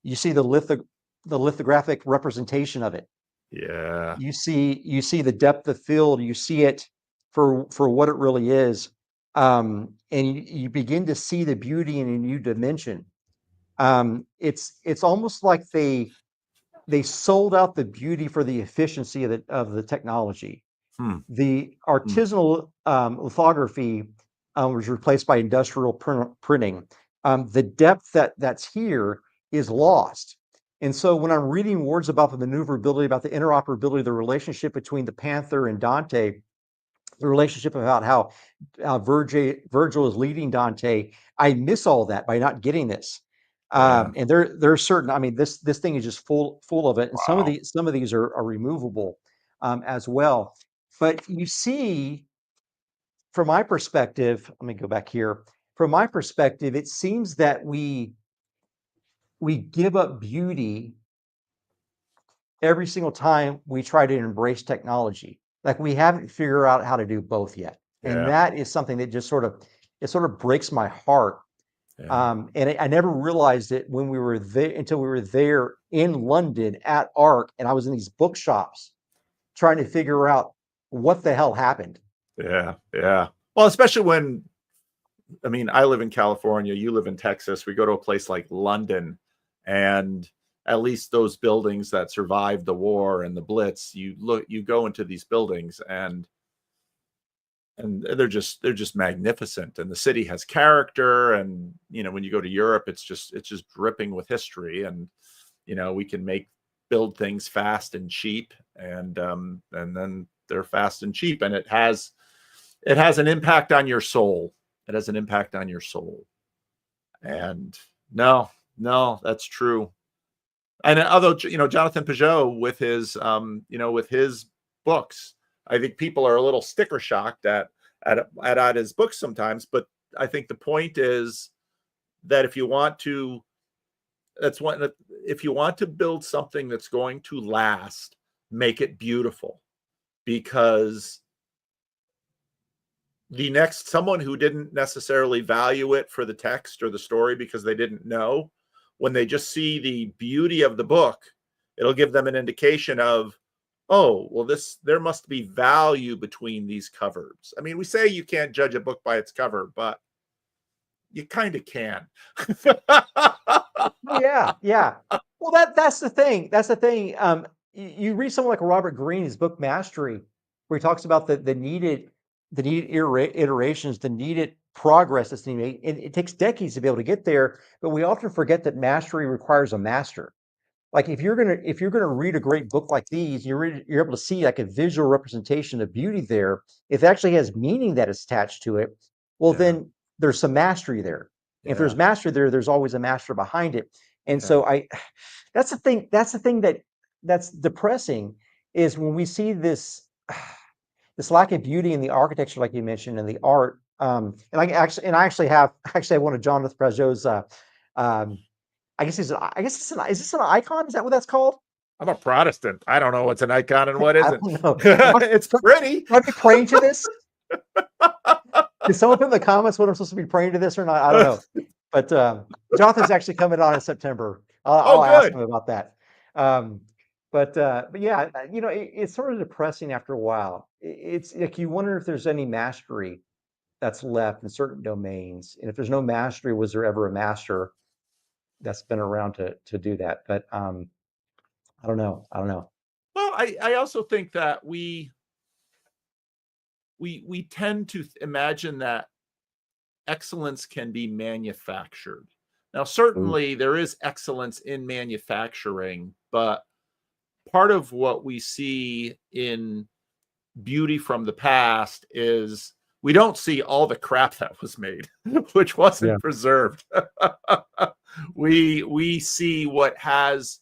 you see the lithographic representation of it. Yeah. You see the depth of field. You see it for what it really is, and you begin to see the beauty in a new dimension. It's almost like they sold out the beauty for the efficiency of the technology. Hmm. The artisanal lithography was replaced by industrial printing. The depth that's here is lost. And so when I'm reading words about the maneuverability, about the interoperability, the relationship between the Panther and Dante, the relationship about how Virgil is leading Dante, I miss all that by not getting this. Yeah. And there are certain. I mean, this thing is just full of it, and Wow. some of these are removable as well. But you see, from my perspective, let me go back here. From my perspective, it seems that we give up beauty every single time we try to embrace technology. Like we haven't figured out how to do both yet. And Yeah. that is something that just sort of breaks my heart. Yeah. And I never realized it when we were there until we were there in London at ARC, and I was in these bookshops trying to figure out what the hell happened. Yeah. Yeah. Well, especially when, I mean, I live in California, you live in Texas. We go to a place like London, and at least those buildings that survived the war and the Blitz, you go into these buildings and they're just magnificent, and the city has character. And when you go to Europe, it's just dripping with history. And we can build things fast and cheap, and then they're fast and cheap, and it has an impact on your soul. It has an impact on your soul. And no, that's true. And although Jonathan Peugeot with his books, I think people are a little sticker shocked at his books sometimes. But I think the point is that if you want to build something that's going to last, make it beautiful, because someone who didn't necessarily value it for the text or the story because they didn't know, when they just see the beauty of the book, it'll give them an indication of, oh, well, there must be value between these covers. I mean, we say you can't judge a book by its cover, but you kind of can. Oh, yeah. Well, that's the thing. That's the thing. You read someone like Robert Greene, his book Mastery, where he talks about the needed iterations, the needed progress that's needed. It takes decades to be able to get there, but we often forget that mastery requires a master. Like if you're gonna read a great book like these, you're able to see like a visual representation of beauty there. If it actually has meaning that is attached to it, well, Yeah. then there's some mastery there. If there's Yeah. mastery there, there's always a master behind it. And Yeah. so that's the thing. That's the thing that's depressing is when we see this lack of beauty in the architecture, like you mentioned, and the art. And I actually have one of Jonathan Peugeot's. I guess is this an icon? Is that what that's called? I'm a Protestant. I don't know what's an icon and what I isn't. don't know. It's pretty. Should I be praying to this? Can someone put in the comments what I'm supposed to be praying to this or not? I don't know. But Jonathan's actually coming on in September. I'll ask him Good. about that. But yeah, it's sort of depressing after a while. It's like you wonder if there's any mastery that's left in certain domains, and if there's no mastery, was there ever a master that's been around to do that? But I don't know. Well, I also think that we tend to imagine that excellence can be manufactured. Now, Ooh. certainly there is excellence in manufacturing, but part of what we see in beauty from the past is we don't see all the crap that was made, which Yeah. wasn't preserved. We see what has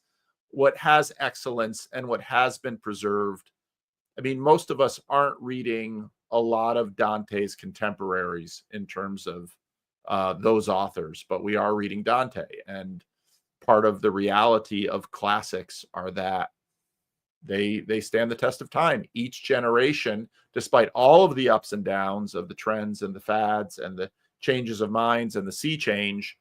excellence and what has been preserved. I mean, most of us aren't reading a lot of Dante's contemporaries in terms of those authors, but we are reading Dante. And part of the reality of classics are that they stand the test of time. Each generation, despite all of the ups and downs of the trends and the fads and the changes of minds and the sea change,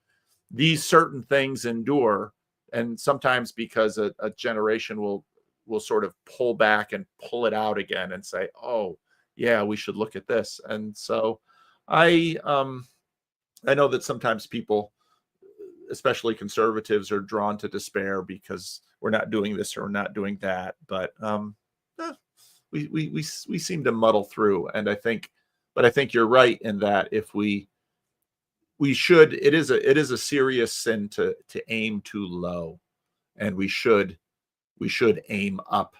these certain things endure. And sometimes because a generation will sort of pull back and pull it out again and say, oh yeah, we should look at this. And so I know that sometimes people, especially conservatives are drawn to despair because we're not doing this or we're not doing that. But we seem to muddle through, and I think you're right in that if we should, it is a serious sin to aim too low, and we should aim up,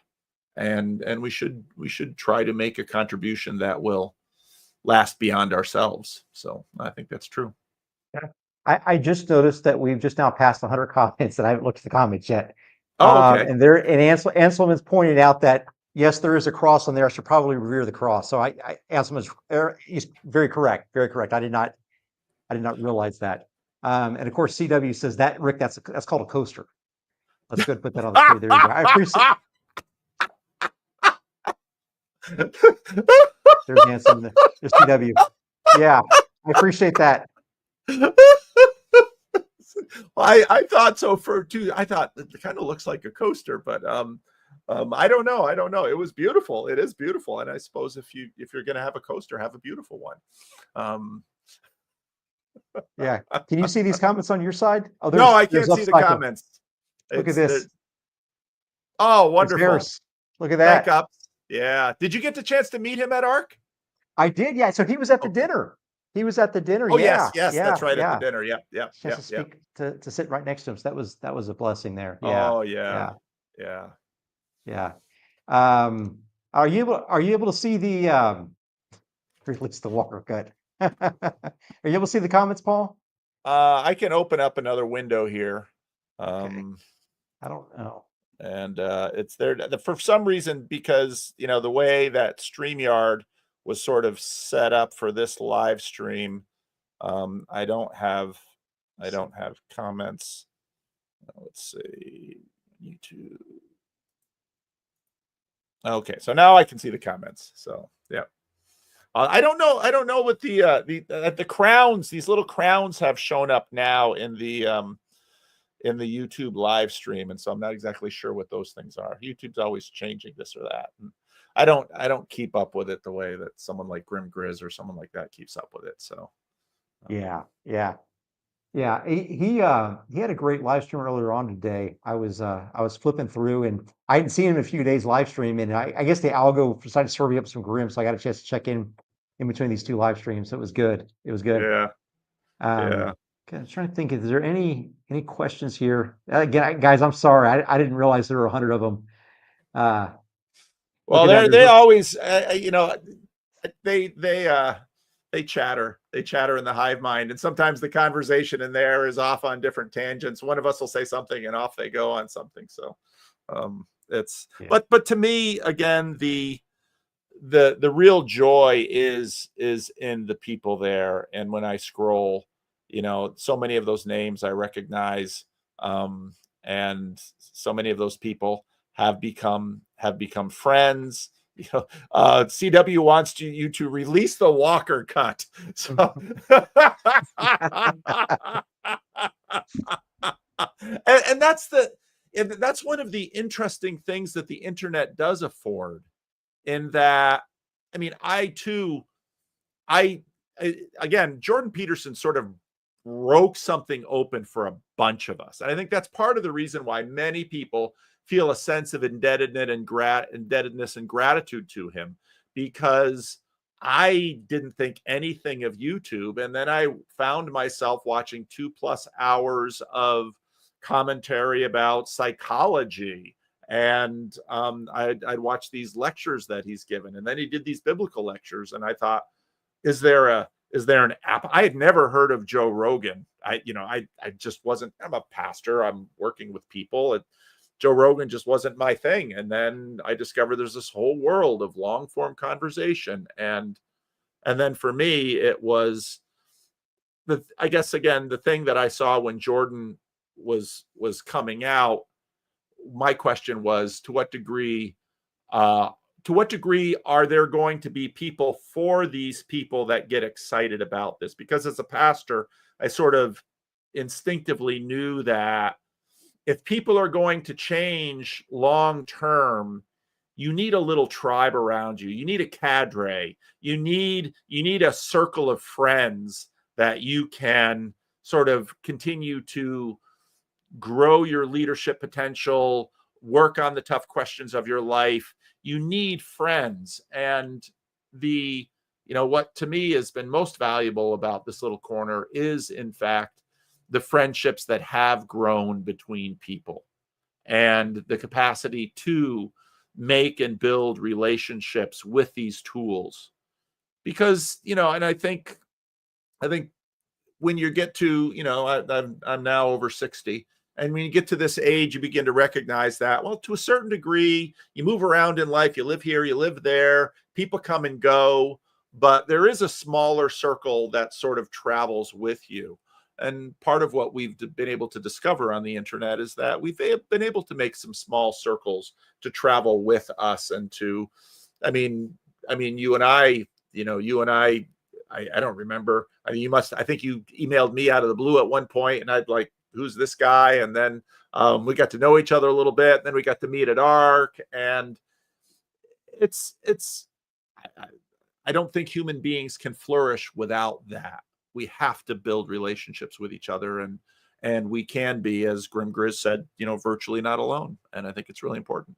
and we should try to make a contribution that will last beyond ourselves. So I think that's true. Yeah. I just noticed that we've just now passed 100 comments, and I haven't looked at the comments yet. Oh, okay. And Anselman's pointed out that yes, there is a cross on there. I should probably revere the cross. So Anselman's he's very correct. Very correct. I did not realize that. And of course, CW says that, Rick, that's called a coaster. Let's go ahead and put that on the screen. There you go. I appreciate. There's Anselman. There's CW. Yeah, I appreciate that. I thought so too. I thought it kind of looks like a coaster, but I don't know. It was beautiful. It is beautiful, and I suppose if you're going to have a coaster, have a beautiful one. Yeah. Can you see these comments on your side? Oh, no, I can't see the comments. Look at this. Oh, wonderful! Look at that. Back up. Yeah. Did you get the chance to meet him at ARC? I did. Yeah. So he was at the dinner. He was at the dinner. Oh, yeah, yes, that's right. At the dinner. Yeah. To sit right next to him. So that was a blessing there. Yeah. Oh, yeah. Are you able to see the release the Walker cut? Are you able to see the comments, Paul? I can open up another window here. Okay. I don't know. And it's there for some reason, because the way that StreamYard was sort of set up for this live stream. I don't have comments. Let's see, YouTube. Okay, so now I can see the comments. So yeah, I don't know what the crowns. These little crowns have shown up now in the YouTube live stream, and so I'm not exactly sure what those things are. YouTube's always changing this or that. And I don't keep up with it the way that someone like Grim Grizz or someone like that keeps up with it. So yeah. He had a great live stream earlier on today. I was flipping through, and I hadn't seen him in a few days live stream, and I guess the algo decided to serve me up some Grim, so I got a chance to check in between these two live streams. So it was good. Yeah. I'm trying to think, is there any questions here? Again, guys, I'm sorry, I didn't realize there were 100 of them. Well, they always, they chatter in the hive mind, and sometimes the conversation in there is off on different tangents. One of us will say something, and off they go on something. So, but to me, again, the real joy is in the people there, and when I scroll, so many of those names I recognize, and so many of those people have become friends. CW wants you to release the Walker cut. So and that's one of the interesting things that the internet does afford, in that, I mean, again, Jordan Peterson sort of broke something open for a bunch of us. And I think that's part of the reason why many people feel a sense of indebtedness and gratitude to him, because I didn't think anything of YouTube. And then I found myself watching 2+ hours of commentary about psychology. And I'd watch these lectures that he's given. And then he did these biblical lectures. And I thought, is there an app? I had never heard of Joe Rogan. I just wasn't, I'm a pastor, I'm working with people. Joe Rogan just wasn't my thing. And then I discovered there's this whole world of long form conversation. And then for me, it was I guess, again, the thing that I saw when Jordan was coming out. My question was, to what degree are there going to be people for these people that get excited about this? Because as a pastor, I sort of instinctively knew that if people are going to change long term, you need a little tribe around you. You need a cadre. You need a circle of friends that you can sort of continue to grow your leadership potential, work on the tough questions of your life, you need friends. And what to me has been most valuable about this little corner is, in fact, the friendships that have grown between people and the capacity to make and build relationships with these tools. Because, and I think when you get to, I'm now over 60. And when you get to this age, you begin to recognize that, well, to a certain degree, you move around in life, you live here, you live there, people come and go, but there is a smaller circle that sort of travels with you. And part of what we've been able to discover on the internet is that we've been able to make some small circles to travel with us and to, I mean, you and I, I don't remember. I mean, I think you emailed me out of the blue at one point and I'd like, who's this guy? And then we got to know each other a little bit. And then we got to meet at ARC. And I don't think human beings can flourish without that. We have to build relationships with each other. And we can be, as Grim Grizz said, virtually not alone. And I think it's really important.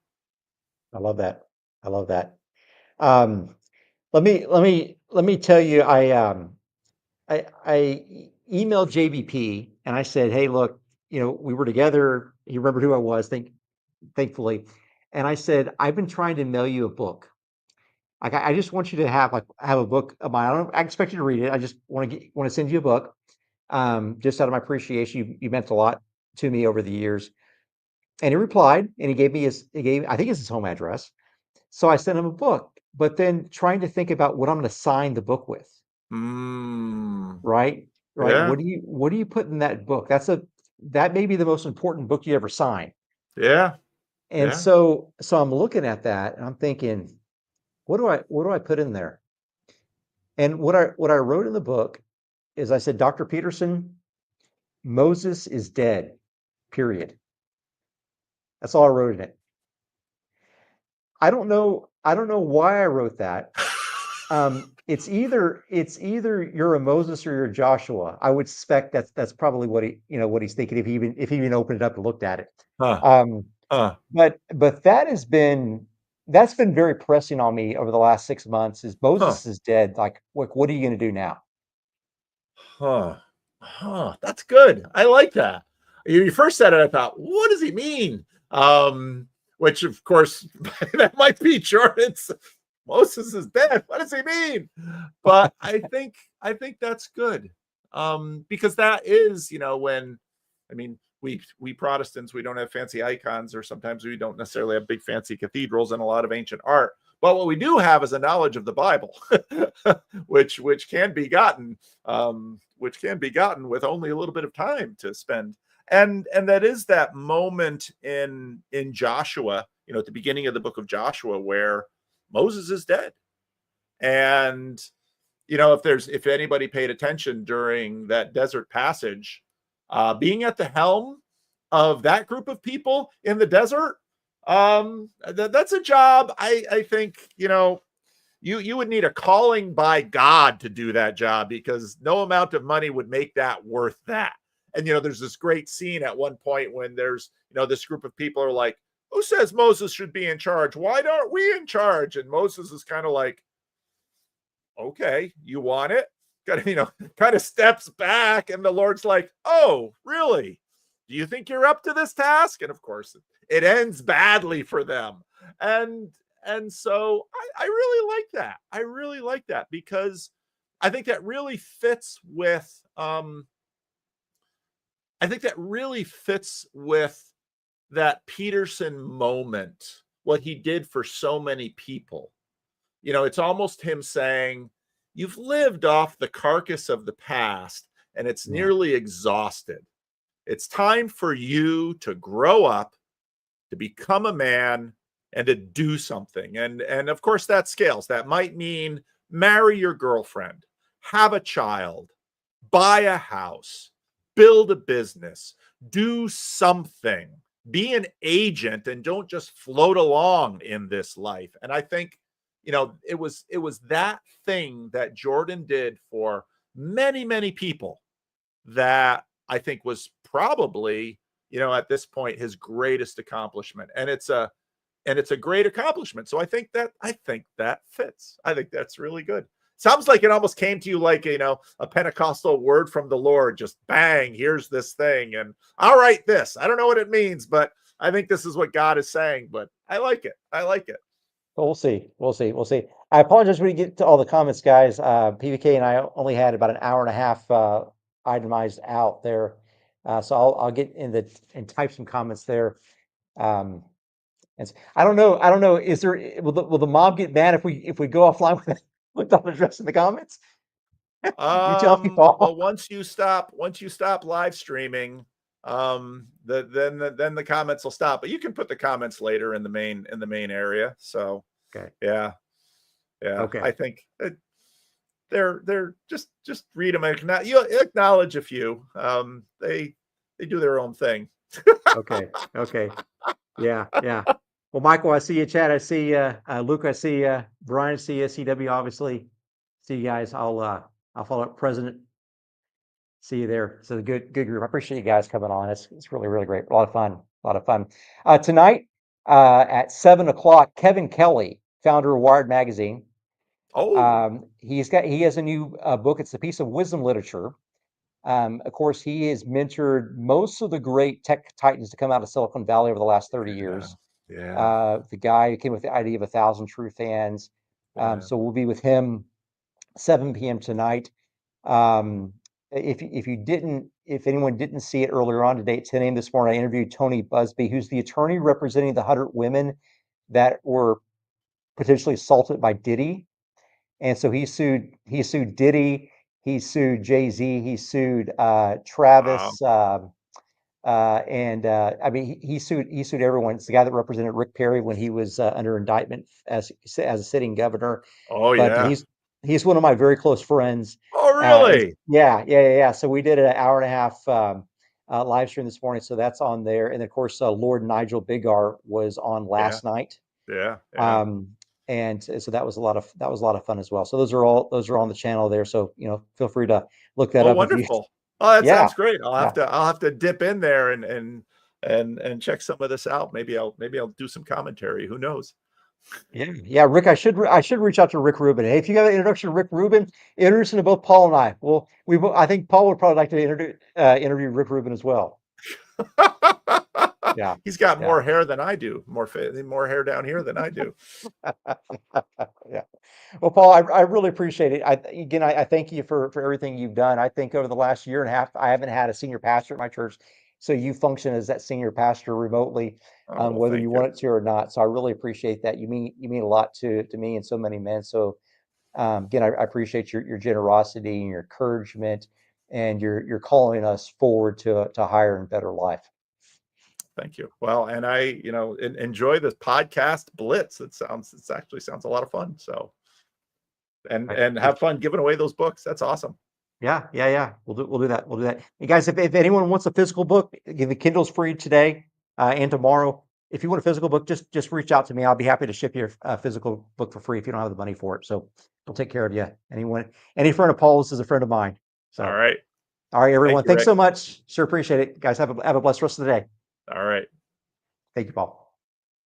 I love that. I love that. Let me tell you, I emailed JVP and I said, "Hey, look, we were together. He remembered who I was, thankfully." And I said, "I've been trying to mail you a book. Like, I just want you to have a book of mine. I expect you to read it. I just want to send you a book, just out of my appreciation. You meant a lot to me over the years." And he replied, and he gave me I think it's his home address. So I sent him a book, but then trying to think about what I'm going to sign the book with. Right? Right. Yeah. What do you put in that book? That may be the most important book you ever sign. Yeah. And so I'm looking at that and I'm thinking, what do I put in there? And what I wrote in the book is I said, "Dr. Peterson, Moses is dead, period." That's all I wrote in it. I don't know why I wrote that. It's either you're a Moses or you're a Joshua. I would suspect that's probably what he's thinking if he even opened it up and looked at it. But that's been very pressing on me over the last 6 months. Is Moses is dead? Like, what are you going to do now? That's good. I like that. You first said it, I thought, what does he mean? Which of course that might be Jordan's. Moses is dead. What does he mean? But I think that's good. Because that is, we Protestants, we don't have fancy icons, or sometimes we don't necessarily have big fancy cathedrals and a lot of ancient art. But what we do have is a knowledge of the Bible, which can be gotten with only a little bit of time to spend. And that is that moment in Joshua, at the beginning of the book of Joshua, where Moses is dead. And if anybody paid attention during that desert passage, being at the helm of that group of people in the desert, that's a job. I think you would need a calling by God to do that job, because no amount of money would make that worth that. And there's this great scene at one point when there's this group of people are like, "Who says Moses should be in charge? Why aren't we in charge?" And Moses is kind of like, "Okay, you want it?" Kind of steps back, and the Lord's like, "Oh, really? Do you think you're up to this task?" And of course, it ends badly for them. And so I really like that. I really like that, because I think that really fits with that Peterson moment, what he did for so many people. It's almost him saying, you've lived off the carcass of the past and it's nearly exhausted. It's time for you to grow up, to become a man, and to do something. And of course that scales. That might mean marry your girlfriend, have a child, buy a house, build a business, do something, be an agent, and don't just float along in this life. And I think, it was that thing that Jordan did for many, many people that I think was probably, at this point, his greatest accomplishment. And it's a great accomplishment. So I think that fits. I think that's really good. Sounds like it almost came to you like, a Pentecostal word from the Lord, just bang, here's this thing. And I'll write this. I don't know what it means, but I think this is what God is saying, but I like it. I like it. We'll see. We'll see. We'll see. I apologize when you get to all the comments, guys. PVK and I only had about an hour and a half itemized out there. So I'll get and type some comments there. Um, I don't know. I don't know. Is there will the mob get mad if we go offline without addressing the comments? You tell me, Well, Paul. once you stop live streaming, then the comments will stop. But you can put the comments later in the main area. So Okay. yeah. Okay. I think they're just read them. You acknowledge a few. They do their own thing. Okay. Okay. Yeah. Yeah. Well, Michael, I see you, Chad. I see Luke. I see Brian. I see CW. Obviously, see you guys. I'll follow up President. See you there. So good group. I appreciate you guys coming on. It's really, really great. A lot of fun. A lot of fun. Tonight at 7 o'clock, Kevin Kelly, founder of Wired Magazine. Oh, He has a new book. It's a piece of wisdom literature. Of course, he has mentored most of the great tech titans to come out of Silicon Valley over the last 30 years. yeah. The guy who came with the idea of 1,000 true fans. Yeah. So we'll be with him 7 p.m. tonight. If anyone didn't see it earlier on today at 10 a.m. this morning, I interviewed Tony Busby, who's the attorney representing the 100 women that were potentially assaulted by Diddy. And so he sued Diddy, he sued Jay-Z, he sued Wow. Travis, and I mean he sued everyone. It's the guy that represented Rick Perry when he was under indictment as a sitting governor. Oh, But yeah. he's one of my very close friends. Oh, And really? yeah. So we did an hour and a half live stream this morning, so that's on there. And of course, Lord Nigel Bigar was on Yeah. last night. Yeah. Um, and so that was a lot of fun as well. So those are on the channel there. So feel free to look that Oh, up if you. wonderful. Oh, that Yeah, sounds great. I'll yeah. have to dip in there and check some of this out. Maybe I'll do some commentary. Who knows? Yeah, Rick, I should reach out to Rick Rubin. Hey, if you got an introduction to Rick Rubin, introduce him to both Paul and I. Well, I think Paul would probably like to interview Rick Rubin as well. Yeah, He's got yeah, more hair than I do. More hair down here than I do. yeah. Well, Paul, I really appreciate it. I thank you for everything you've done. I think over the last year and a half, I haven't had a senior pastor at my church, so you function as that senior pastor remotely, Oh, well, whether thank you you. want it to or not. So I really appreciate that. You mean a lot to me and so many men. So again, I appreciate your generosity and your encouragement, and you're calling us forward to a higher and better life. Thank you. Well, and I, enjoy this podcast blitz. It actually sounds a lot of fun. So, and I have fun giving away those books. That's awesome. Yeah. We'll do that. We'll do that. Hey guys, if anyone wants a physical book, the Kindle's free today and tomorrow. If you want a physical book, just reach out to me. I'll be happy to ship you a physical book for free if you don't have the money for it. So we'll take care of you. Any friend of Paul's is a friend of mine. All So right. all right, Thank everyone. you, Thanks Rick. so much. Sure appreciate it. Guys, have a blessed rest of the day. All right. Thank you, Paul.